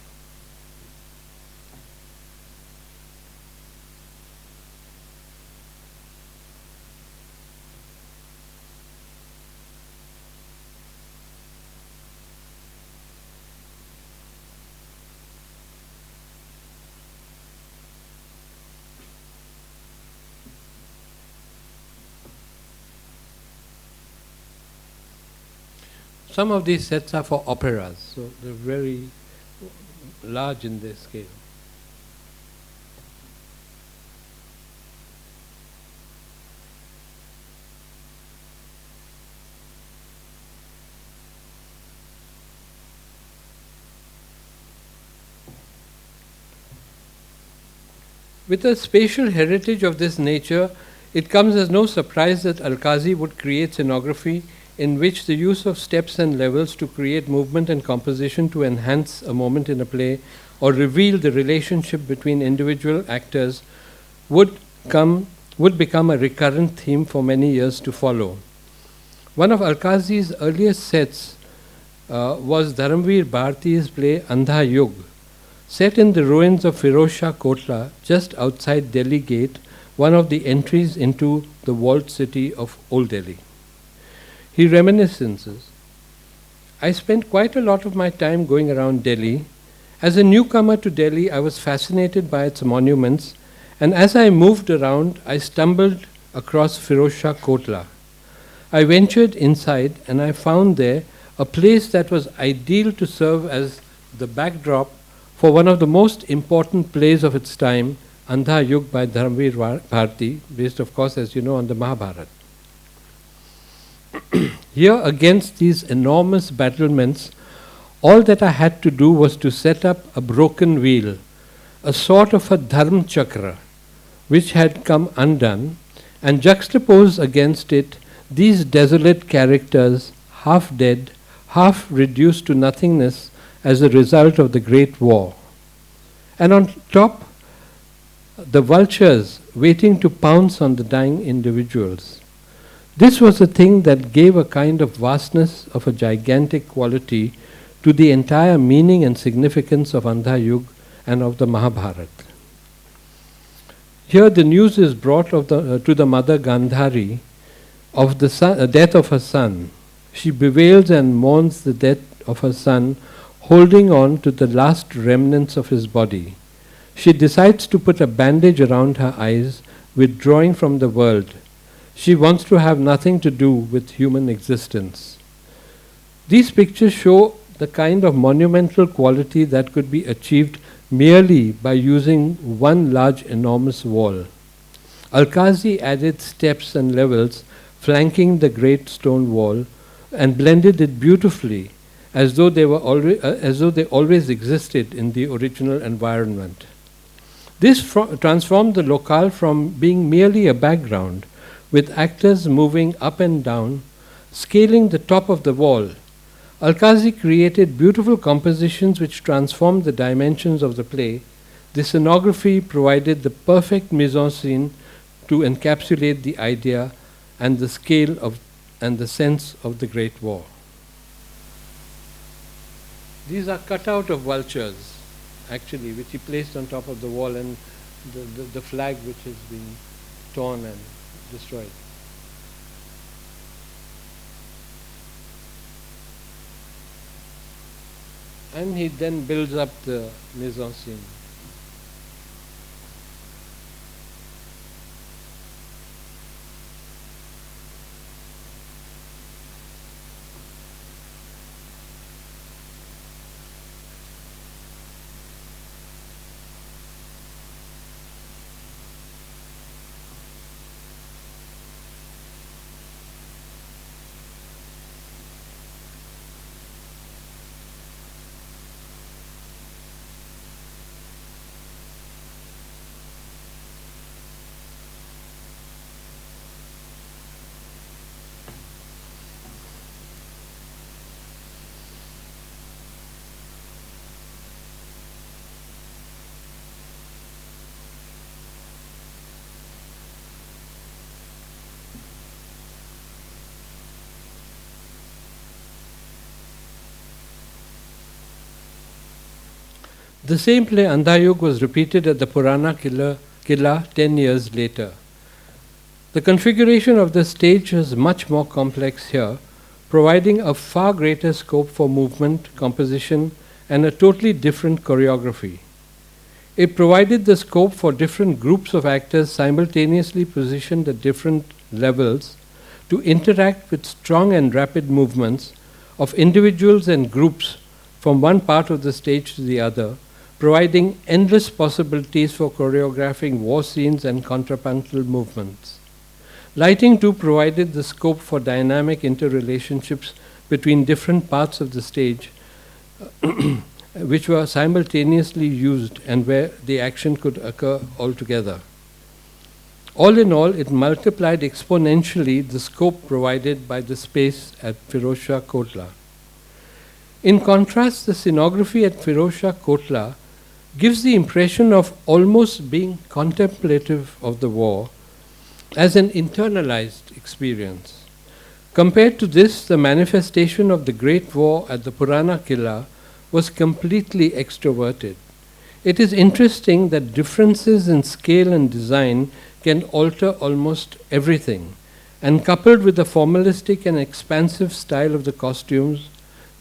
some of these sets are for operas, so they're very large in their scale. With a spatial heritage of this nature, it comes as no surprise that Alkazi would create scenography in which the use of steps and levels to create movement and composition to enhance a moment in a play or reveal the relationship between individual actors would become a recurrent theme for many years to follow. One of Alkazi's earliest sets was Dharamveer Bharati's play Andha Yug, set in the ruins of Firoz Shah Kotla, just outside Delhi Gate, one of the entries into the walled city of Old Delhi. He reminiscences, I spent quite a lot of my time going around Delhi. As a newcomer to Delhi, I was fascinated by its monuments, and as I moved around, I stumbled across Firoz Shah Kotla. I ventured inside, and I found there a place that was ideal to serve as the backdrop for one of the most important plays of its time, Andha Yug by Dharamveer Bharati, based of course, as you know, on the Mahabharata. Here against these enormous battlements, all that I had to do was to set up a broken wheel, a sort of a dharma chakra, which had come undone, and juxtapose against it these desolate characters, half dead, half reduced to nothingness as a result of the Great War. And on top, the vultures waiting to pounce on the dying individuals. This was a thing that gave a kind of vastness of a gigantic quality to the entire meaning and significance of Andha Yug and of the Mahabharata. Here the news is brought to the mother Gandhari of the death of her son. She bewails and mourns the death of her son, holding on to the last remnants of his body. She decides to put a bandage around her eyes, withdrawing from the world. She wants to have nothing to do with human existence. These pictures show the kind of monumental quality that could be achieved merely by using one large enormous wall. Alkazi added steps and levels flanking the great stone wall and blended it beautifully, as though they always existed in the original environment. This transformed the locale from being merely a background, with actors moving up and down, scaling the top of the wall. Alkazi created beautiful compositions which transformed the dimensions of the play. The scenography provided the perfect mise-en-scene to encapsulate the idea and the scale of and the sense of the Great War. These are cut out of vultures, actually, which he placed on top of the wall, and the flag which has been torn and destroyed. And he then builds up the mise-en-scene. The same play Andha Yug was repeated at the Purana Killa 10 years later. The configuration of the stage is much more complex here, providing a far greater scope for movement, composition, and a totally different choreography. It provided the scope for different groups of actors simultaneously positioned at different levels to interact with strong and rapid movements, of individuals and groups from one part of the stage to the other, providing endless possibilities for choreographing war scenes and contrapuntal movements. Lighting too provided the scope for dynamic interrelationships between different parts of the stage, which were simultaneously used and where the action could occur altogether. All in all, it multiplied exponentially the scope provided by the space at Firozshah Kotla. In contrast, the scenography at Firozshah Kotla gives the impression of almost being contemplative of the war as an internalized experience. Compared to this, the manifestation of the Great War at the Purana Killa was completely extroverted. It is interesting that differences in scale and design can alter almost everything, and coupled with the formalistic and expansive style of the costumes,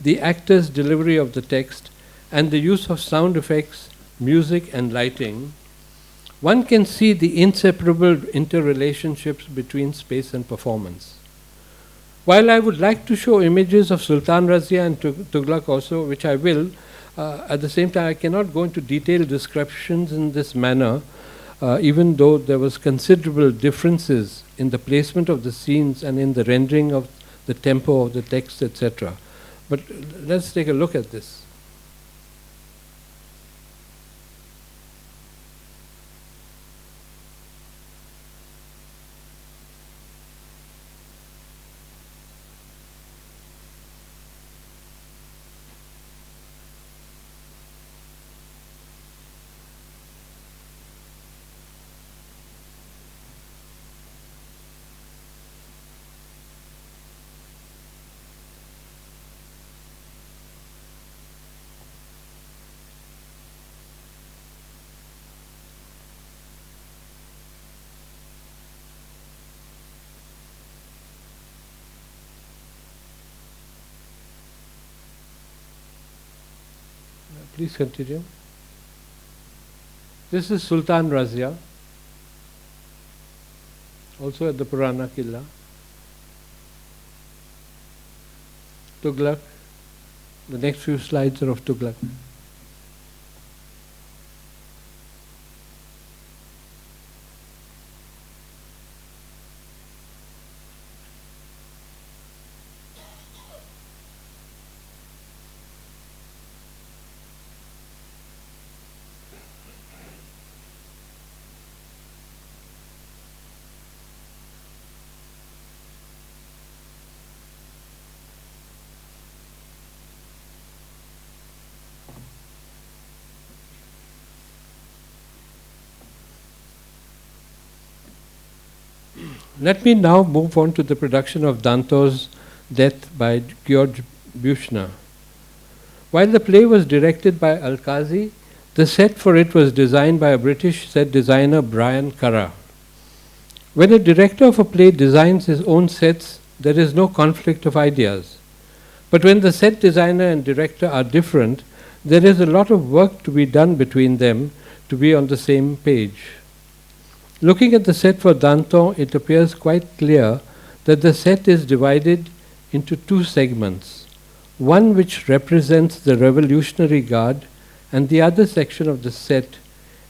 the actors' delivery of the text, and the use of sound effects, music, and lighting, one can see the inseparable interrelationships between space and performance. While I would like to show images of Sultan Razia and Tughlaq also, which I will, at the same time I cannot go into detailed descriptions in this manner, even though there was considerable differences in the placement of the scenes and in the rendering of the tempo of the text, etc. But let's take a look at this. Please continue. This is Sultan Razia, also at the Purana Killa. Tughlaq. The next few slides are of Tughlaq. Let me now move on to the production of Danto's Death by George Büchner. While the play was directed by Alkazi, the set for it was designed by a British set designer, Brian Curra. When a director of a play designs his own sets, there is no conflict of ideas. But when the set designer and director are different, there is a lot of work to be done between them to be on the same page. Looking at the set for Danton, it appears quite clear that the set is divided into two segments, one which represents the Revolutionary Guard and the other section of the set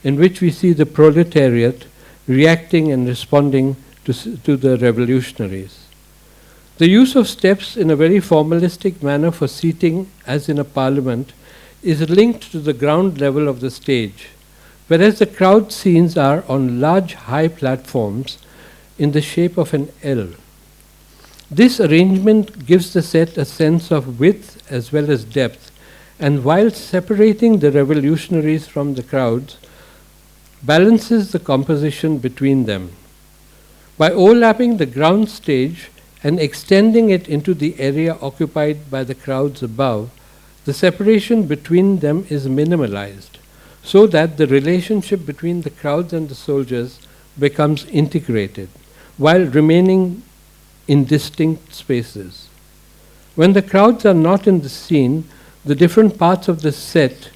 in which we see the proletariat reacting and responding to the revolutionaries. The use of steps in a very formalistic manner for seating, as in a parliament, is linked to the ground level of the stage, whereas the crowd scenes are on large high platforms in the shape of an L. This arrangement gives the set a sense of width as well as depth, and while separating the revolutionaries from the crowds, balances the composition between them. By overlapping the ground stage and extending it into the area occupied by the crowds above, the separation between them is minimalized, so that the relationship between the crowds and the soldiers becomes integrated, while remaining in distinct spaces. When the crowds are not in the scene, the different parts of the set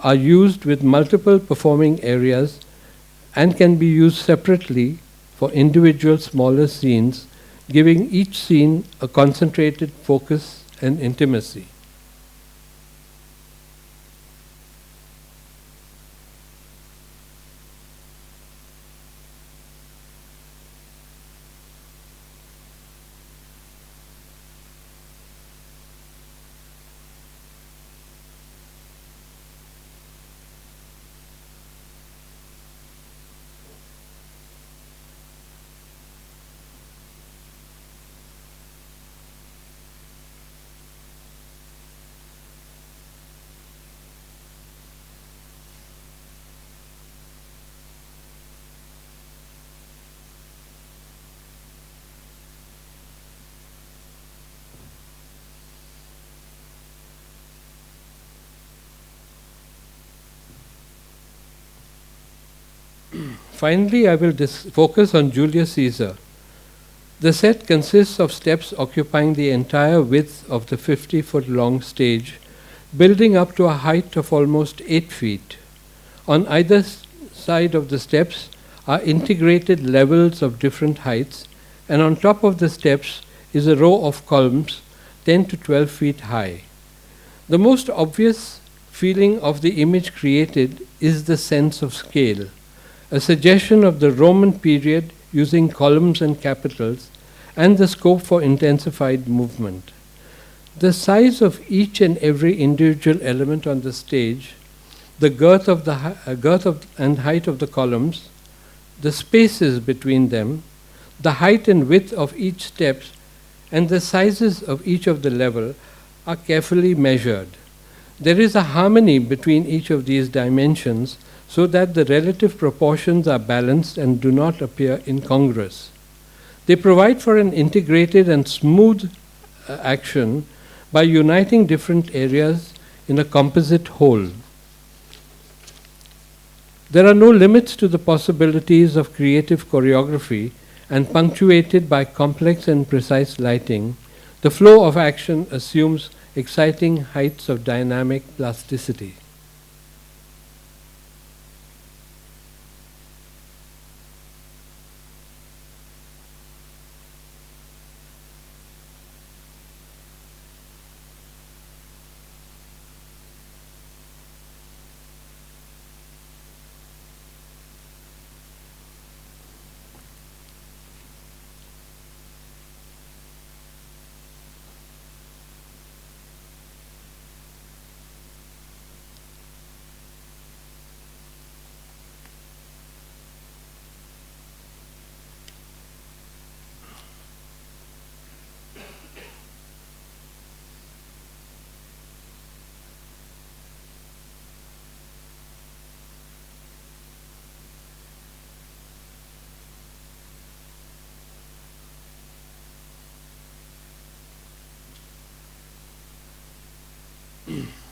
are used with multiple performing areas and can be used separately for individual smaller scenes, giving each scene a concentrated focus and intimacy. Finally, I will focus on Julius Caesar. The set consists of steps occupying the entire width of the 50-foot-long stage, building up to a height of almost 8 feet. On either side of the steps are integrated levels of different heights, and on top of the steps is a row of columns 10 to 12 feet high. The most obvious feeling of the image created is the sense of scale, a suggestion of the Roman period using columns and capitals, and the scope for intensified movement. The size of each and every individual element on the stage, the girth and height of the columns, the spaces between them, the height and width of each step, and the sizes of each of the level are carefully measured. There is a harmony between each of these dimensions, so that the relative proportions are balanced and do not appear incongruous. They provide for an integrated and smooth action by uniting different areas in a composite whole. There are no limits to the possibilities of creative choreography, and punctuated by complex and precise lighting, the flow of action assumes exciting heights of dynamic plasticity.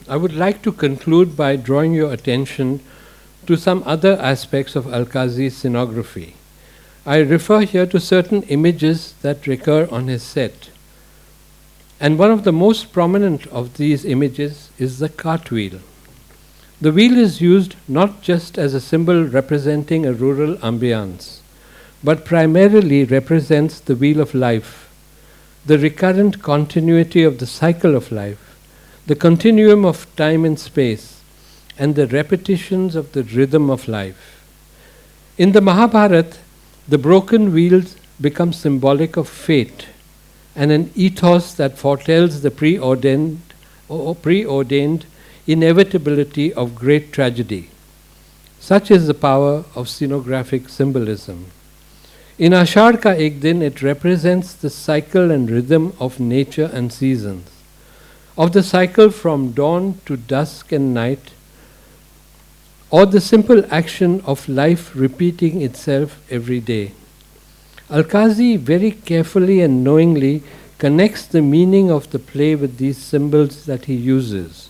I would like to conclude by drawing your attention to some other aspects of Alkazi's scenography. I refer here to certain images that recur on his set. And one of the most prominent of these images is the cartwheel. The wheel is used not just as a symbol representing a rural ambience, but primarily represents the wheel of life, the recurrent continuity of the cycle of life, the continuum of time and space, and the repetitions of the rhythm of life. In the Mahabharata, the broken wheels become symbolic of fate and an ethos that foretells the preordained inevitability of great tragedy. Such is the power of scenographic symbolism. In Ashar Ka Ek Din, it represents the cycle and rhythm of nature and seasons, of the cycle from dawn to dusk and night, or the simple action of life repeating itself every day. Alkazi very carefully and knowingly connects the meaning of the play with these symbols that he uses.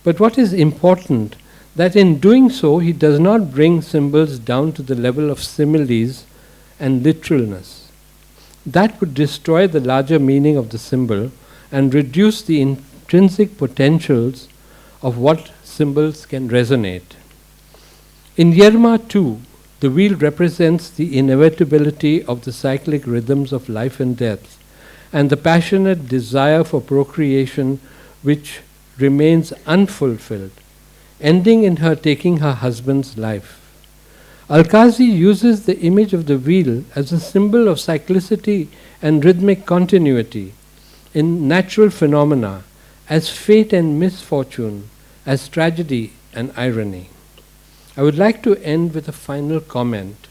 But what is important, that in doing so he does not bring symbols down to the level of similes and literalness. That would destroy the larger meaning of the symbol and reduce the intrinsic potentials of what symbols can resonate. In Yerma too, The wheel represents the inevitability of the cyclic rhythms of life and death, and the passionate desire for procreation which remains unfulfilled, ending in her taking her husband's life. Alkazi uses the image of the wheel as a symbol of cyclicity and rhythmic continuity in natural phenomena, as fate and misfortune, as tragedy and irony. I would like to end with a final comment.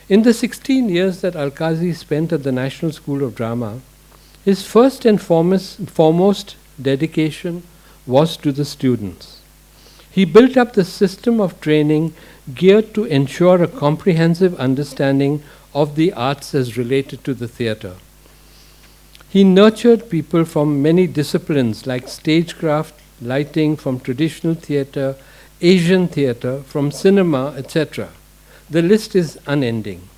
In the 16 years that Alkazi spent at the National School of Drama, his first and foremost dedication was to the students. He built up the system of training geared to ensure a comprehensive understanding of the arts as related to the theatre. He nurtured people from many disciplines like stagecraft, lighting, from traditional theatre, Asian theatre, from cinema, etc. The list is unending.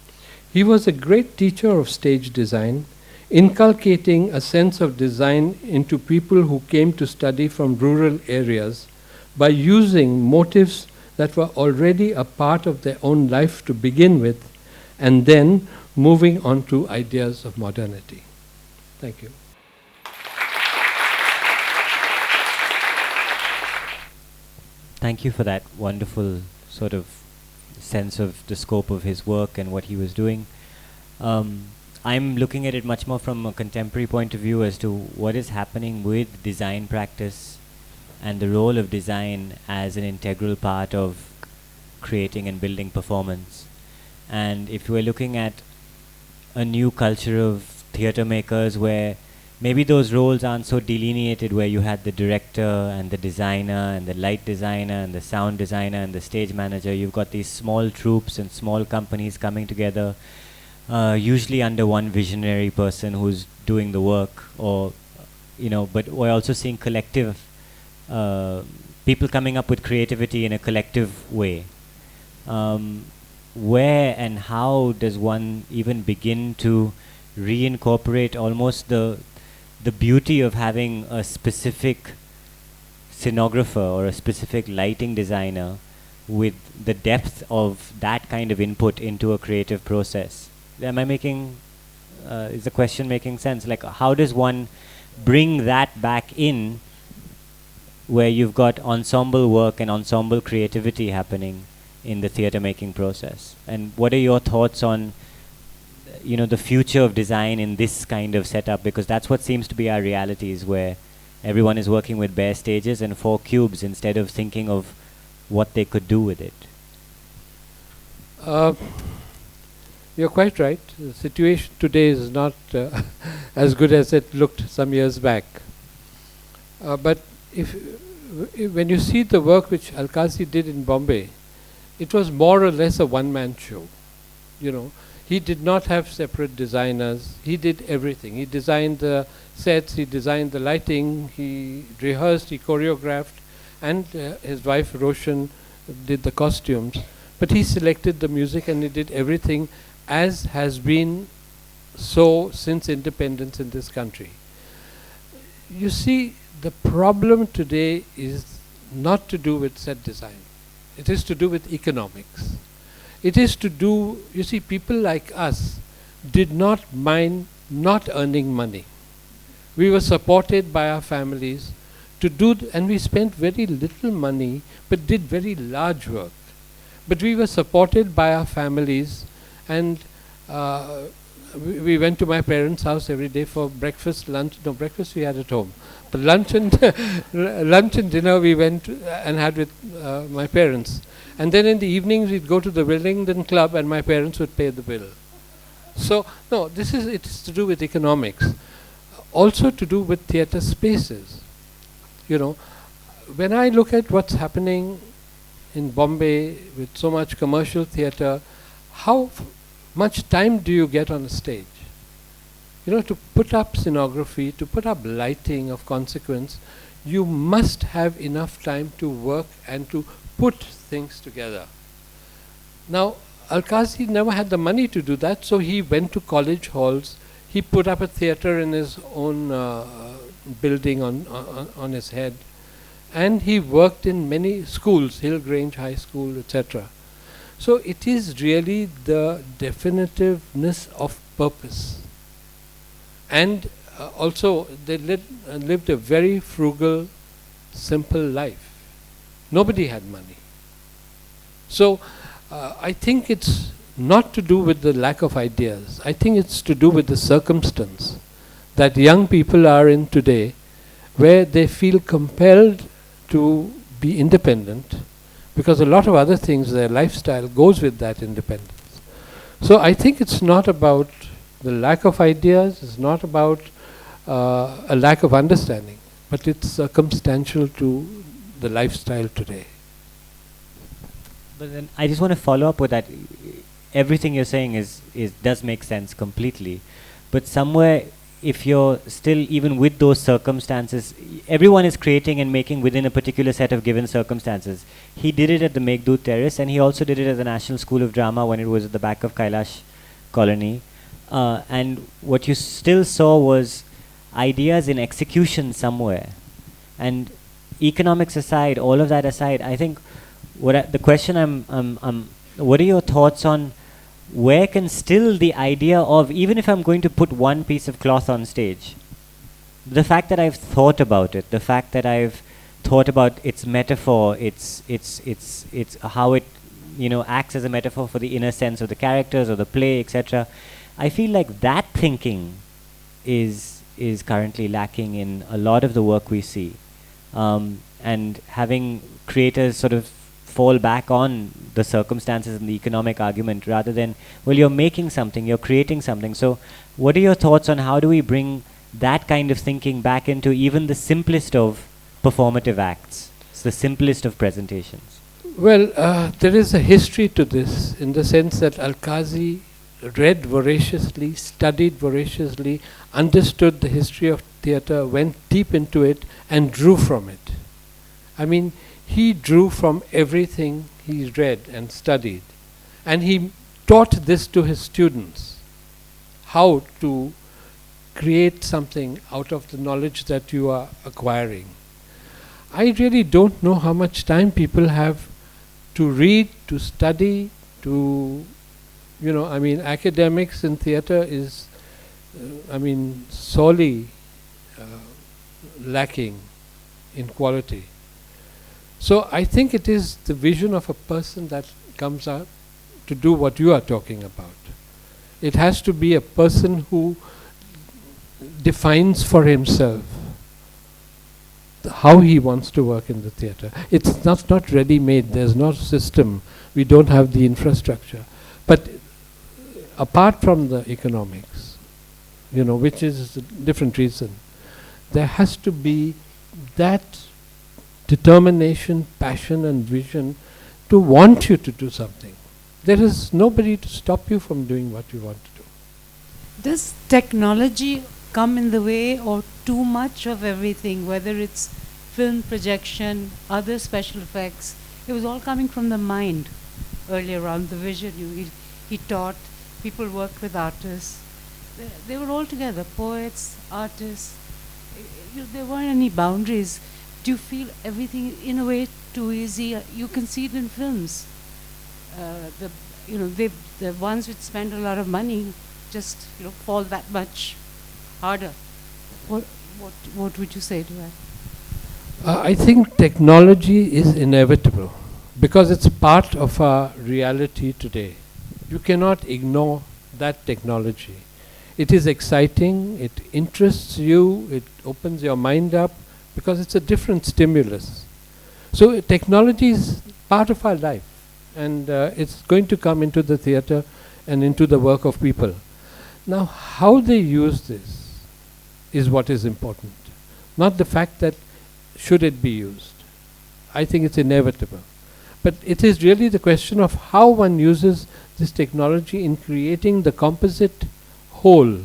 He was a great teacher of stage design, inculcating a sense of design into people who came to study from rural areas by using motifs that were already a part of their own life to begin with, and then moving on to ideas of modernity. Thank you. Thank you for that wonderful sort of sense of the scope of his work and what he was doing. I'm looking at it much more from a contemporary point of view as to what is happening with design practice and the role of design as an integral part of creating and building performance. And if we're looking at a new culture of theatre makers where maybe those roles aren't so delineated, where you had the director and the designer and the light designer and the sound designer and the stage manager, you've got these small troupes and small companies coming together, usually under one visionary person who's doing the work, or but we're also seeing collective people coming up with creativity in a collective way. Where and how does one even begin to reincorporate almost the beauty of having a specific scenographer or a specific lighting designer with the depth of that kind of input into a creative process? Am I making, is the question making sense? Like, how does one bring that back in where you've got ensemble work and ensemble creativity happening in the theatre making process? And what are your thoughts on the future of design in this kind of setup? Because that's what seems to be our realities, where everyone is working with bare stages and 4 cubes instead of thinking of what they could do with it. You're quite right. The situation today is not as good as it looked some years back. But when you see the work which Alkazi did in Bombay, it was more or less a one-man show. He did not have separate designers. He did everything. He designed the sets, he designed the lighting, he rehearsed, he choreographed, and his wife Roshan did the costumes. But he selected the music and he did everything, as has been so since independence in this country. You see, the problem today is not to do with set design. It is to do with economics. It is to do, you see, people like us did not mind not earning money. We were supported by our families to do, and we spent very little money, but did very large work. But we were supported by our families, and we went to my parents' house every day for breakfast, lunch. No, breakfast we had at home. But lunch and dinner we went and had with my parents. And then in the evenings we'd go to the Wellington Club and my parents would pay the bill. So, no, it is to do with economics. Also to do with theatre spaces. When I look at what's happening in Bombay with so much commercial theatre, how much time do you get on a stage? To put up scenography, to put up lighting of consequence, you must have enough time to work and to put things together. Now, Alkazi never had the money to do that, so he went to college halls. He put up a theatre in his own building on his head. And he worked in many schools, Hill Grange High School, etc. So it is really the definitiveness of purpose. And also they lived a very frugal, simple life. Nobody had money. So I think it's not to do with the lack of ideas. I think it's to do with the circumstance that young people are in today, where they feel compelled to be independent, because a lot of other things, their lifestyle goes with that independence. So I think it's not about the lack of ideas, it's not about a lack of understanding, but it's circumstantial to the lifestyle today. But then I just want to follow up with that. Everything you're saying does make sense completely, but somewhere, if you're still, even with those circumstances, everyone is creating and making within a particular set of given circumstances. He did it at the Meghdut Terrace, and he also did it at the National School of Drama when it was at the back of Kailash Colony. And what you still saw was ideas in execution somewhere. And economics aside, all of that aside, I think the question what are your thoughts on where can still the idea of, even if I'm going to put one piece of cloth on stage, the fact that I've thought about it, the fact that I've thought about its metaphor, its how it acts as a metaphor for the inner sense of the characters or the play, etc. I feel like that thinking is currently lacking in a lot of the work we see, and having creators sort of fall back on the circumstances and the economic argument rather than, well, you're making something, you're creating something. So what are your thoughts on how do we bring that kind of thinking back into even the simplest of performative acts, the simplest of presentations? Well, there is a history to this, in the sense that Alkazi read voraciously, studied voraciously, understood the history of theatre, went deep into it, and drew from it. I mean, he drew from everything he read and studied. And he taught this to his students, how to create something out of the knowledge that you are acquiring. I really don't know how much time people have to read, to study, to, academics in theatre is, sorely lacking in quality. So I think it is the vision of a person that comes out to do what you are talking about. It has to be a person who defines for himself how he wants to work in the theatre. It's not ready-made. There's no system. We don't have the infrastructure. But apart from the economics, which is a different reason, there has to be that determination, passion and vision to want you to do something. There is nobody to stop you from doing what you want to do. Does technology come in the way, or too much of everything, whether it's film projection, other special effects? It was all coming from the mind earlier on, the vision. He taught, people worked with artists. They were all together, poets, artists. There weren't any boundaries. Do you feel everything in a way too easy? You can see it in films. The ones which spend a lot of money just fall that much harder. What would you say to that? I think technology is inevitable because it's part of our reality today. You cannot ignore that technology. It is exciting, it interests you, it opens your mind up, because it's a different stimulus. So technology is part of our life, and it's going to come into the theatre and into the work of people. Now, how they use this is what is important, not the fact that should it be used. I think it's inevitable. But it is really the question of how one uses this technology in creating the composite whole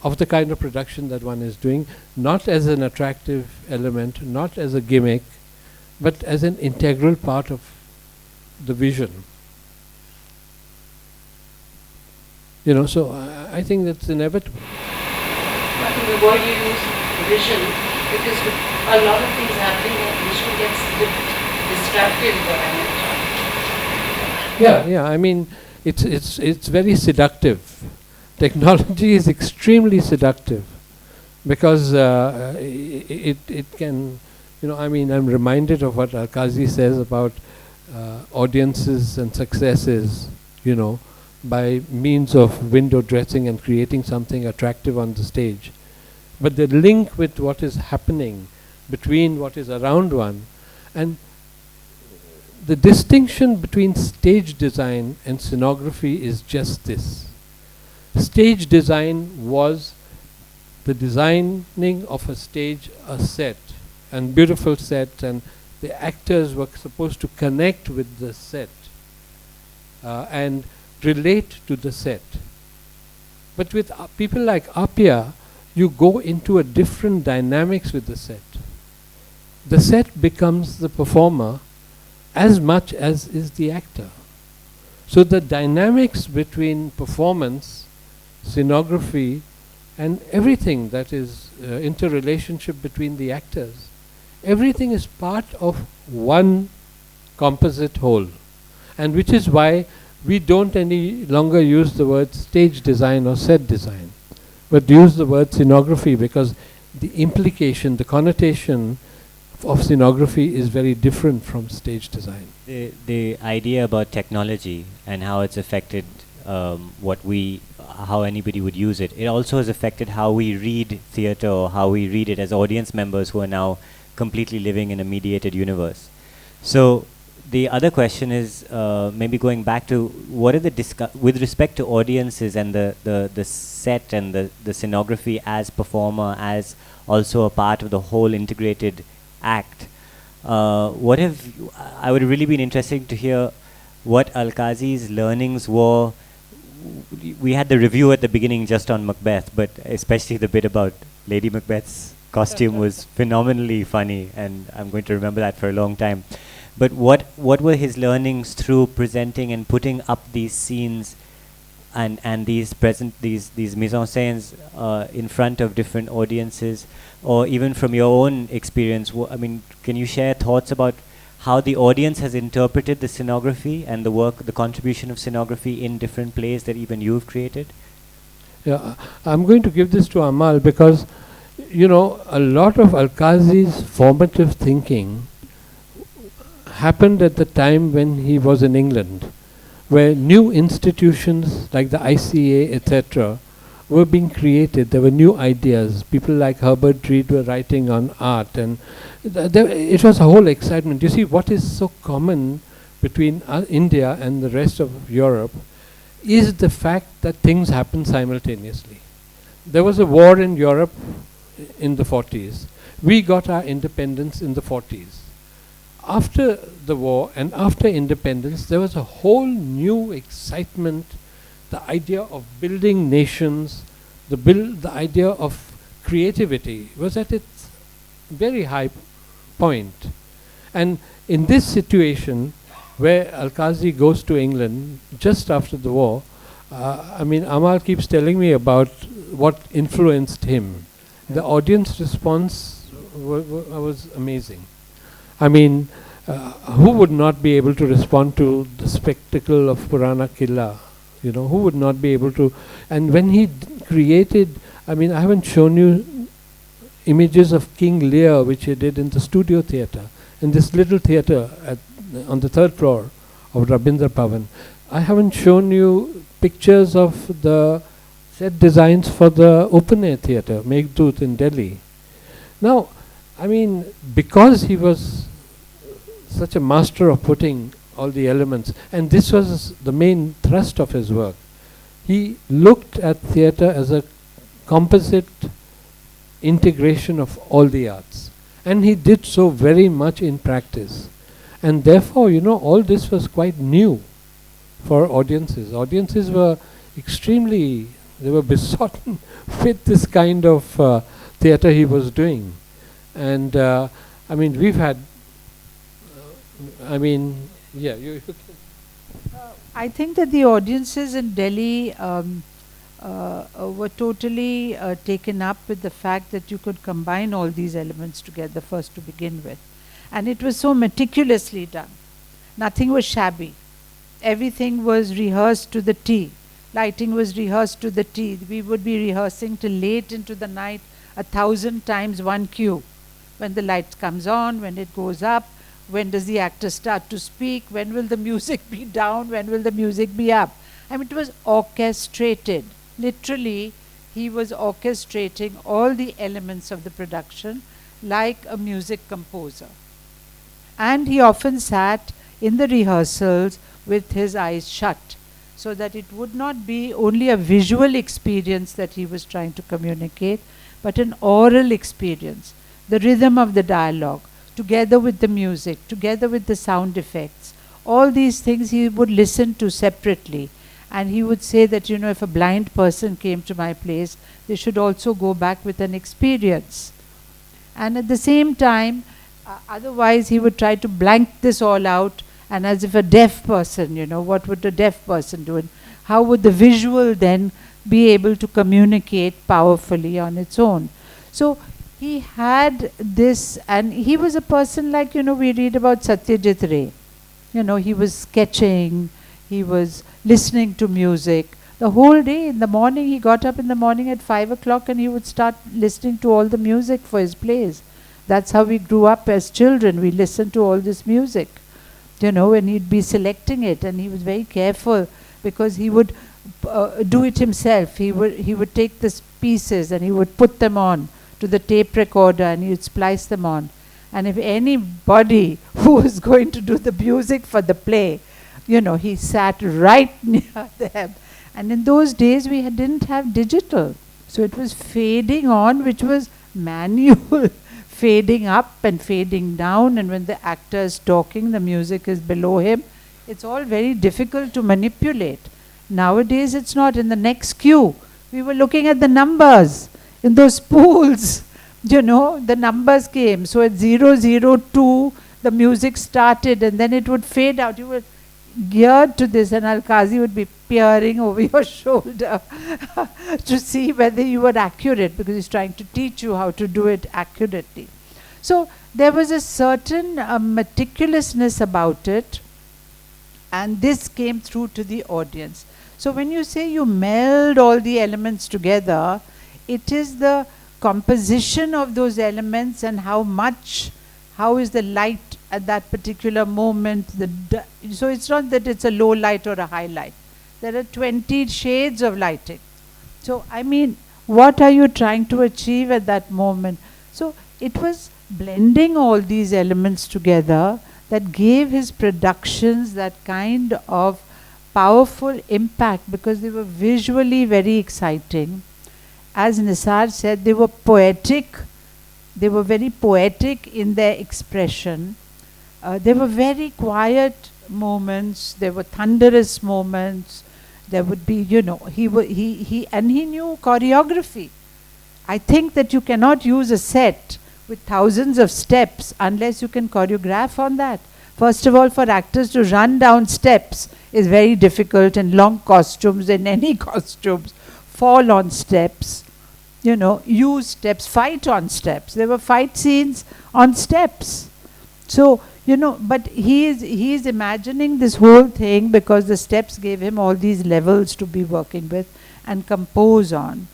of the kind of production that one is doing, not as an attractive element, not as a gimmick, but as an integral part of the vision. So I think that's inevitable. I think the word you use, vision, because with a lot of things happening, vision gets distracted, but I'm not Yeah. I mean, it's very seductive. Technology is extremely seductive because it can, I mean, I'm reminded of what Alkazi says about audiences and successes, by means of window dressing and creating something attractive on the stage. But the link with what is happening between what is around one, and the distinction between stage design and scenography is just this. Stage design was the designing of a stage, a set, and beautiful set, and the actors were supposed to connect with the set and relate to the set. But with people like Appia, you go into a different dynamics with the set. The set becomes the performer as much as is the actor. So the dynamics between performance, scenography, and everything that is interrelationship between the actors, everything is part of one composite whole. And which is why we don't any longer use the word stage design or set design, but use the word scenography, because the implication, the connotation of scenography is very different from stage design. The idea about technology and how it's affected how anybody would use it, it also has affected how we read theatre, or how we read it as audience members who are now completely living in a mediated universe. So the other question is maybe going back to what are the with respect to audiences and the set and the scenography as performer, as also a part of the whole integrated act. I would really been interesting to hear what Alkazi's learnings were. We had the review at the beginning just on Macbeth, but especially the bit about Lady Macbeth's costume was phenomenally funny, and I'm going to remember that for a long time. But what were his learnings through presenting and putting up these scenes and these mise-en-scenes in front of different audiences, or even from your own experience? I mean, can you share thoughts about how the audience has interpreted the scenography and the contribution of scenography in different plays that even you've created? Yeah, I'm going to give this to Amal because, a lot of Alkazi's formative thinking happened at the time when he was in England, where new institutions like the ICA, etc., were being created. There were new ideas. People like Herbert Reed were writing on art, and it was a whole excitement. You see, what is so common between India and the rest of Europe is the fact that things happen simultaneously. There was a war in Europe in the 40s. We got our independence in the 40s. After the war and after independence, there was a whole new excitement. The idea of building nations, the idea of creativity was at its very high point. And in this situation, where Alkazi goes to England just after the war, Amal keeps telling me about what influenced him. The audience response was amazing. Who would not be able to respond to the spectacle of Purana Killa? Who would not be able to? And when he created, I haven't shown you images of King Lear, which he did in the studio theatre, in this little theatre on the 3rd floor of Rabindra Bhavan. I haven't shown you pictures of the set designs for the open air theatre, Meghdut in Delhi. Now, because he was such a master of putting all the elements, and this was the main thrust of his work, he looked at theatre as a composite integration of all the arts, and he did so very much in practice. And therefore, all this was quite new for audiences. Audiences were they were besotted with this kind of theatre he was doing. And we've had, you can. I think that the audiences in Delhi were totally taken up with the fact that you could combine all these elements together first to begin with. And it was so meticulously done. Nothing was shabby. everything was rehearsed to the T. Lighting was rehearsed to the T. We would be rehearsing till late into the night, 1,000 times one cue. When the light comes on, when it goes up, when does the actor start to speak, when will the music be down, when will the music be up. I mean, it was orchestrated. Literally, he was orchestrating all the elements of the production like a music composer. And he often sat in the rehearsals with his eyes shut, so that it would not be only a visual experience that he was trying to communicate, but an oral experience. The rhythm of the dialogue, together with the music, together with the sound effects, all these things he would listen to separately. And he would say that, you know, if a blind person came to my place, they should also go back with an experience. And at the same time, otherwise he would try to blank this all out, and as if a deaf person, you know, what would a deaf person do? And how would the visual then be able to communicate powerfully on its own? So he had this, and he was a person like, you know, we read about Satyajit Ray. You know, he was sketching, he was listening to music. The whole day, in the morning, he got up in the morning at 5 o'clock and he would start listening to all the music for his plays. That's how we grew up as children. We listened to all this music, you know, and he'd be selecting it, and he was very careful because he would do it himself. He would take the pieces and he would put them on to the tape recorder and he would splice them on. And if anybody who was going to do the music for the play, you know, he sat right near them. And in those days we didn't have digital. So it was fading on, which was manual, fading up and fading down. And when the actor is talking, the music is below him. It's all very difficult to manipulate. Nowadays it's not. In the next cue, we were looking at the numbers in those spools. You know, the numbers came. So at 002, the music started and then it would fade out. You were geared to this, and Alkazi would be peering over your shoulder to see whether you were accurate, because he's trying to teach you how to do it accurately. So there was a certain meticulousness about it, and this came through to the audience. So when you say you meld all the elements together, it is the composition of those elements and how is the light at that particular moment. So it's not that it's a low light or a high light. There are 20 shades of lighting. So I mean, what are you trying to achieve at that moment? So it was blending all these elements together that gave his productions that kind of powerful impact, because they were visually very exciting. As Nissar said, they were poetic. They were very poetic in their expression. There were very quiet moments. There were thunderous moments. There would be, you know, he knew choreography. I think that you cannot use a set with thousands of steps unless you can choreograph on that. First of all, for actors to run down steps is very difficult, and long costumes, in any costumes, fall on steps, you know, use steps, fight on steps. There were fight scenes on steps. So, you know, but he is imagining this whole thing because the steps gave him all these levels to be working with and compose on.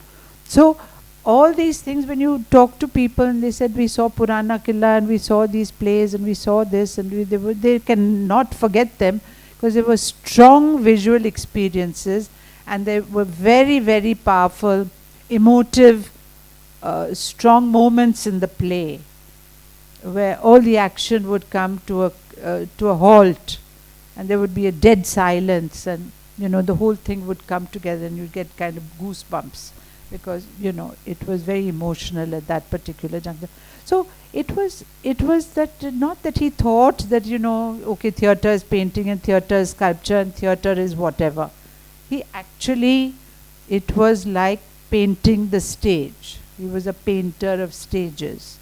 So all these things, when you talk to people and they said, we saw Purana Killa and we saw these plays and we saw this, and they cannot forget them because they were strong visual experiences, and they were very, very powerful, emotive, strong moments in the play, where all the action would come to a halt, and there would be a dead silence, and you know, the whole thing would come together and you'd get kind of goosebumps, because you know, it was very emotional at that particular juncture. So it was that, not that he thought that, you know, okay, theatre is painting and theatre is sculpture and theatre is whatever. He actually, it was like painting the stage. He was a painter of stages.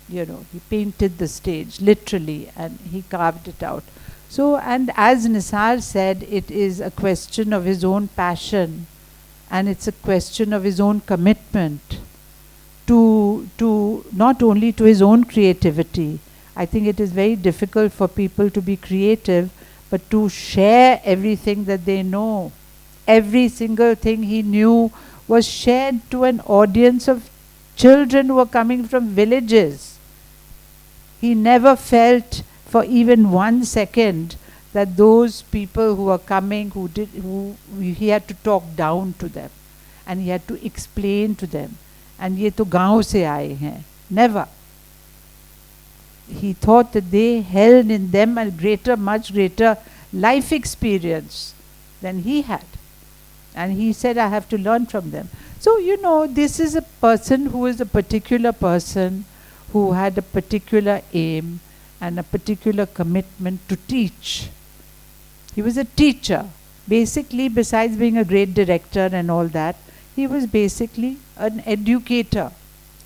You know, he painted the stage literally, and he carved it out. So, and as Nissar said, it is a question of his own passion, and it's a question of his own commitment to not only to his own creativity. I think it is very difficult for people to be creative, but to share everything that they know. Every single thing he knew was shared to an audience of children who were coming from villages. He never felt for even 1 second that those people who were coming, he had to talk down to them, and he had to explain to them, and ye to gaon se aaye hain. Never. He thought that they held in them a greater, much greater life experience than he had. And he said, I have to learn from them. So, this is a person who is a particular person who had a particular aim and a particular commitment to teach. He was a teacher. Basically, besides being a great director and all that, he was basically an educator.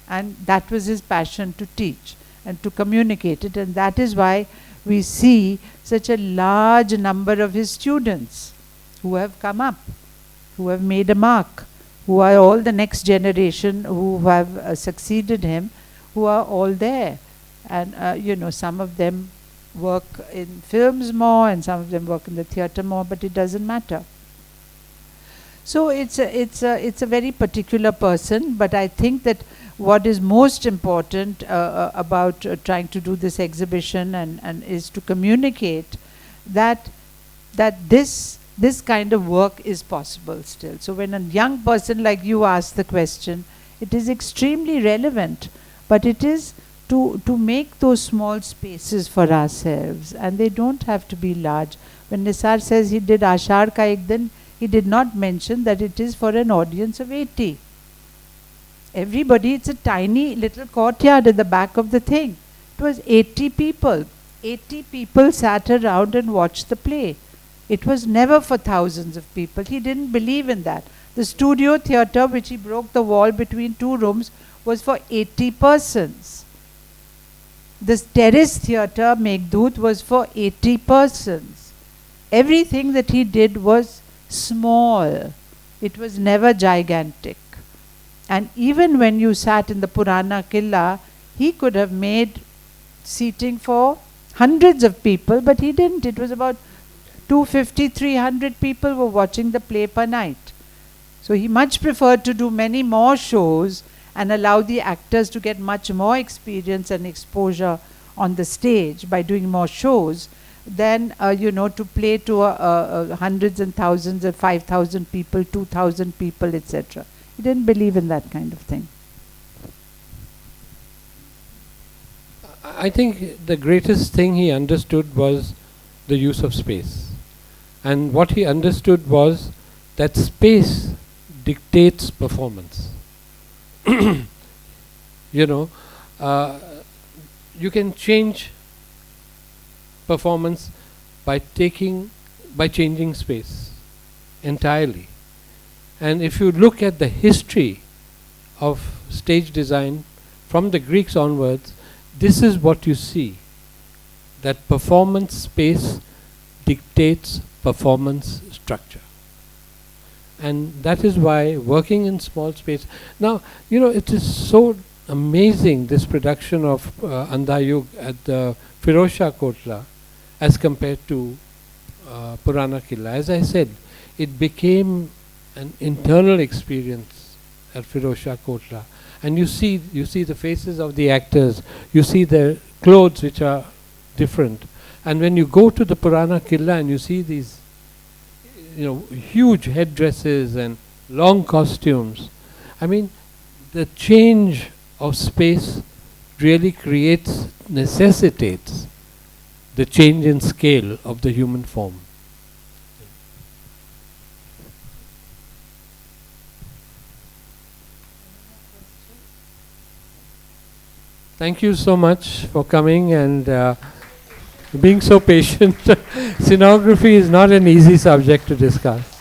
And that was his passion, to teach and to communicate it. And that is why we see such a large number of his students who have come up, who have made a mark, who are all the next generation who have succeeded him, who are all there. And, some of them work in films more and some of them work in the theatre more, but it doesn't matter. So it's a very particular person, but I think that what is most important about trying to do this exhibition and is to communicate that this kind of work is possible still. So when a young person like you asks the question, it is extremely relevant, but it is to make those small spaces for ourselves, and they don't have to be large. When Nissar says he did Ashar Ka Ek Din, he did not mention that it is for an audience of 80. Everybody, it's a tiny little courtyard at the back of the thing. It was 80 people. 80 people sat around and watched the play. It was never for thousands of people. He didn't believe in that. The studio theatre, which he broke the wall between 2 rooms, was for 80 persons. This terrace theatre, Meghdut, was for 80 persons. Everything that he did was small. It was never gigantic. And even when you sat in the Purana Killa, he could have made seating for hundreds of people, but he didn't. It was about 250, 300 people were watching the play per night. So he much preferred to do many more shows and allow the actors to get much more experience and exposure on the stage by doing more shows than, to play to hundreds and thousands of 5,000 people, 2,000 people, etc. He didn't believe in that kind of thing. I think the greatest thing he understood was the use of space. And what he understood was that space dictates performance. You can change performance by changing space entirely. And if you look at the history of stage design from the Greeks onwards, this is what you see, that performance space dictates performance structure. And that is why working in small space. Now, it is so amazing, this production of Andayug at the Firozshah Kotla as compared to Purana Killa. As I said, it became an internal experience at Firozshah Kotla. And you see the faces of the actors, you see their clothes which are different. And when you go to the Purana Killa and you see these huge headdresses and long costumes, I mean, the change of space really necessitates the change in scale of the human form. Thank you so much for coming and being so patient. Scenography is not an easy subject to discuss.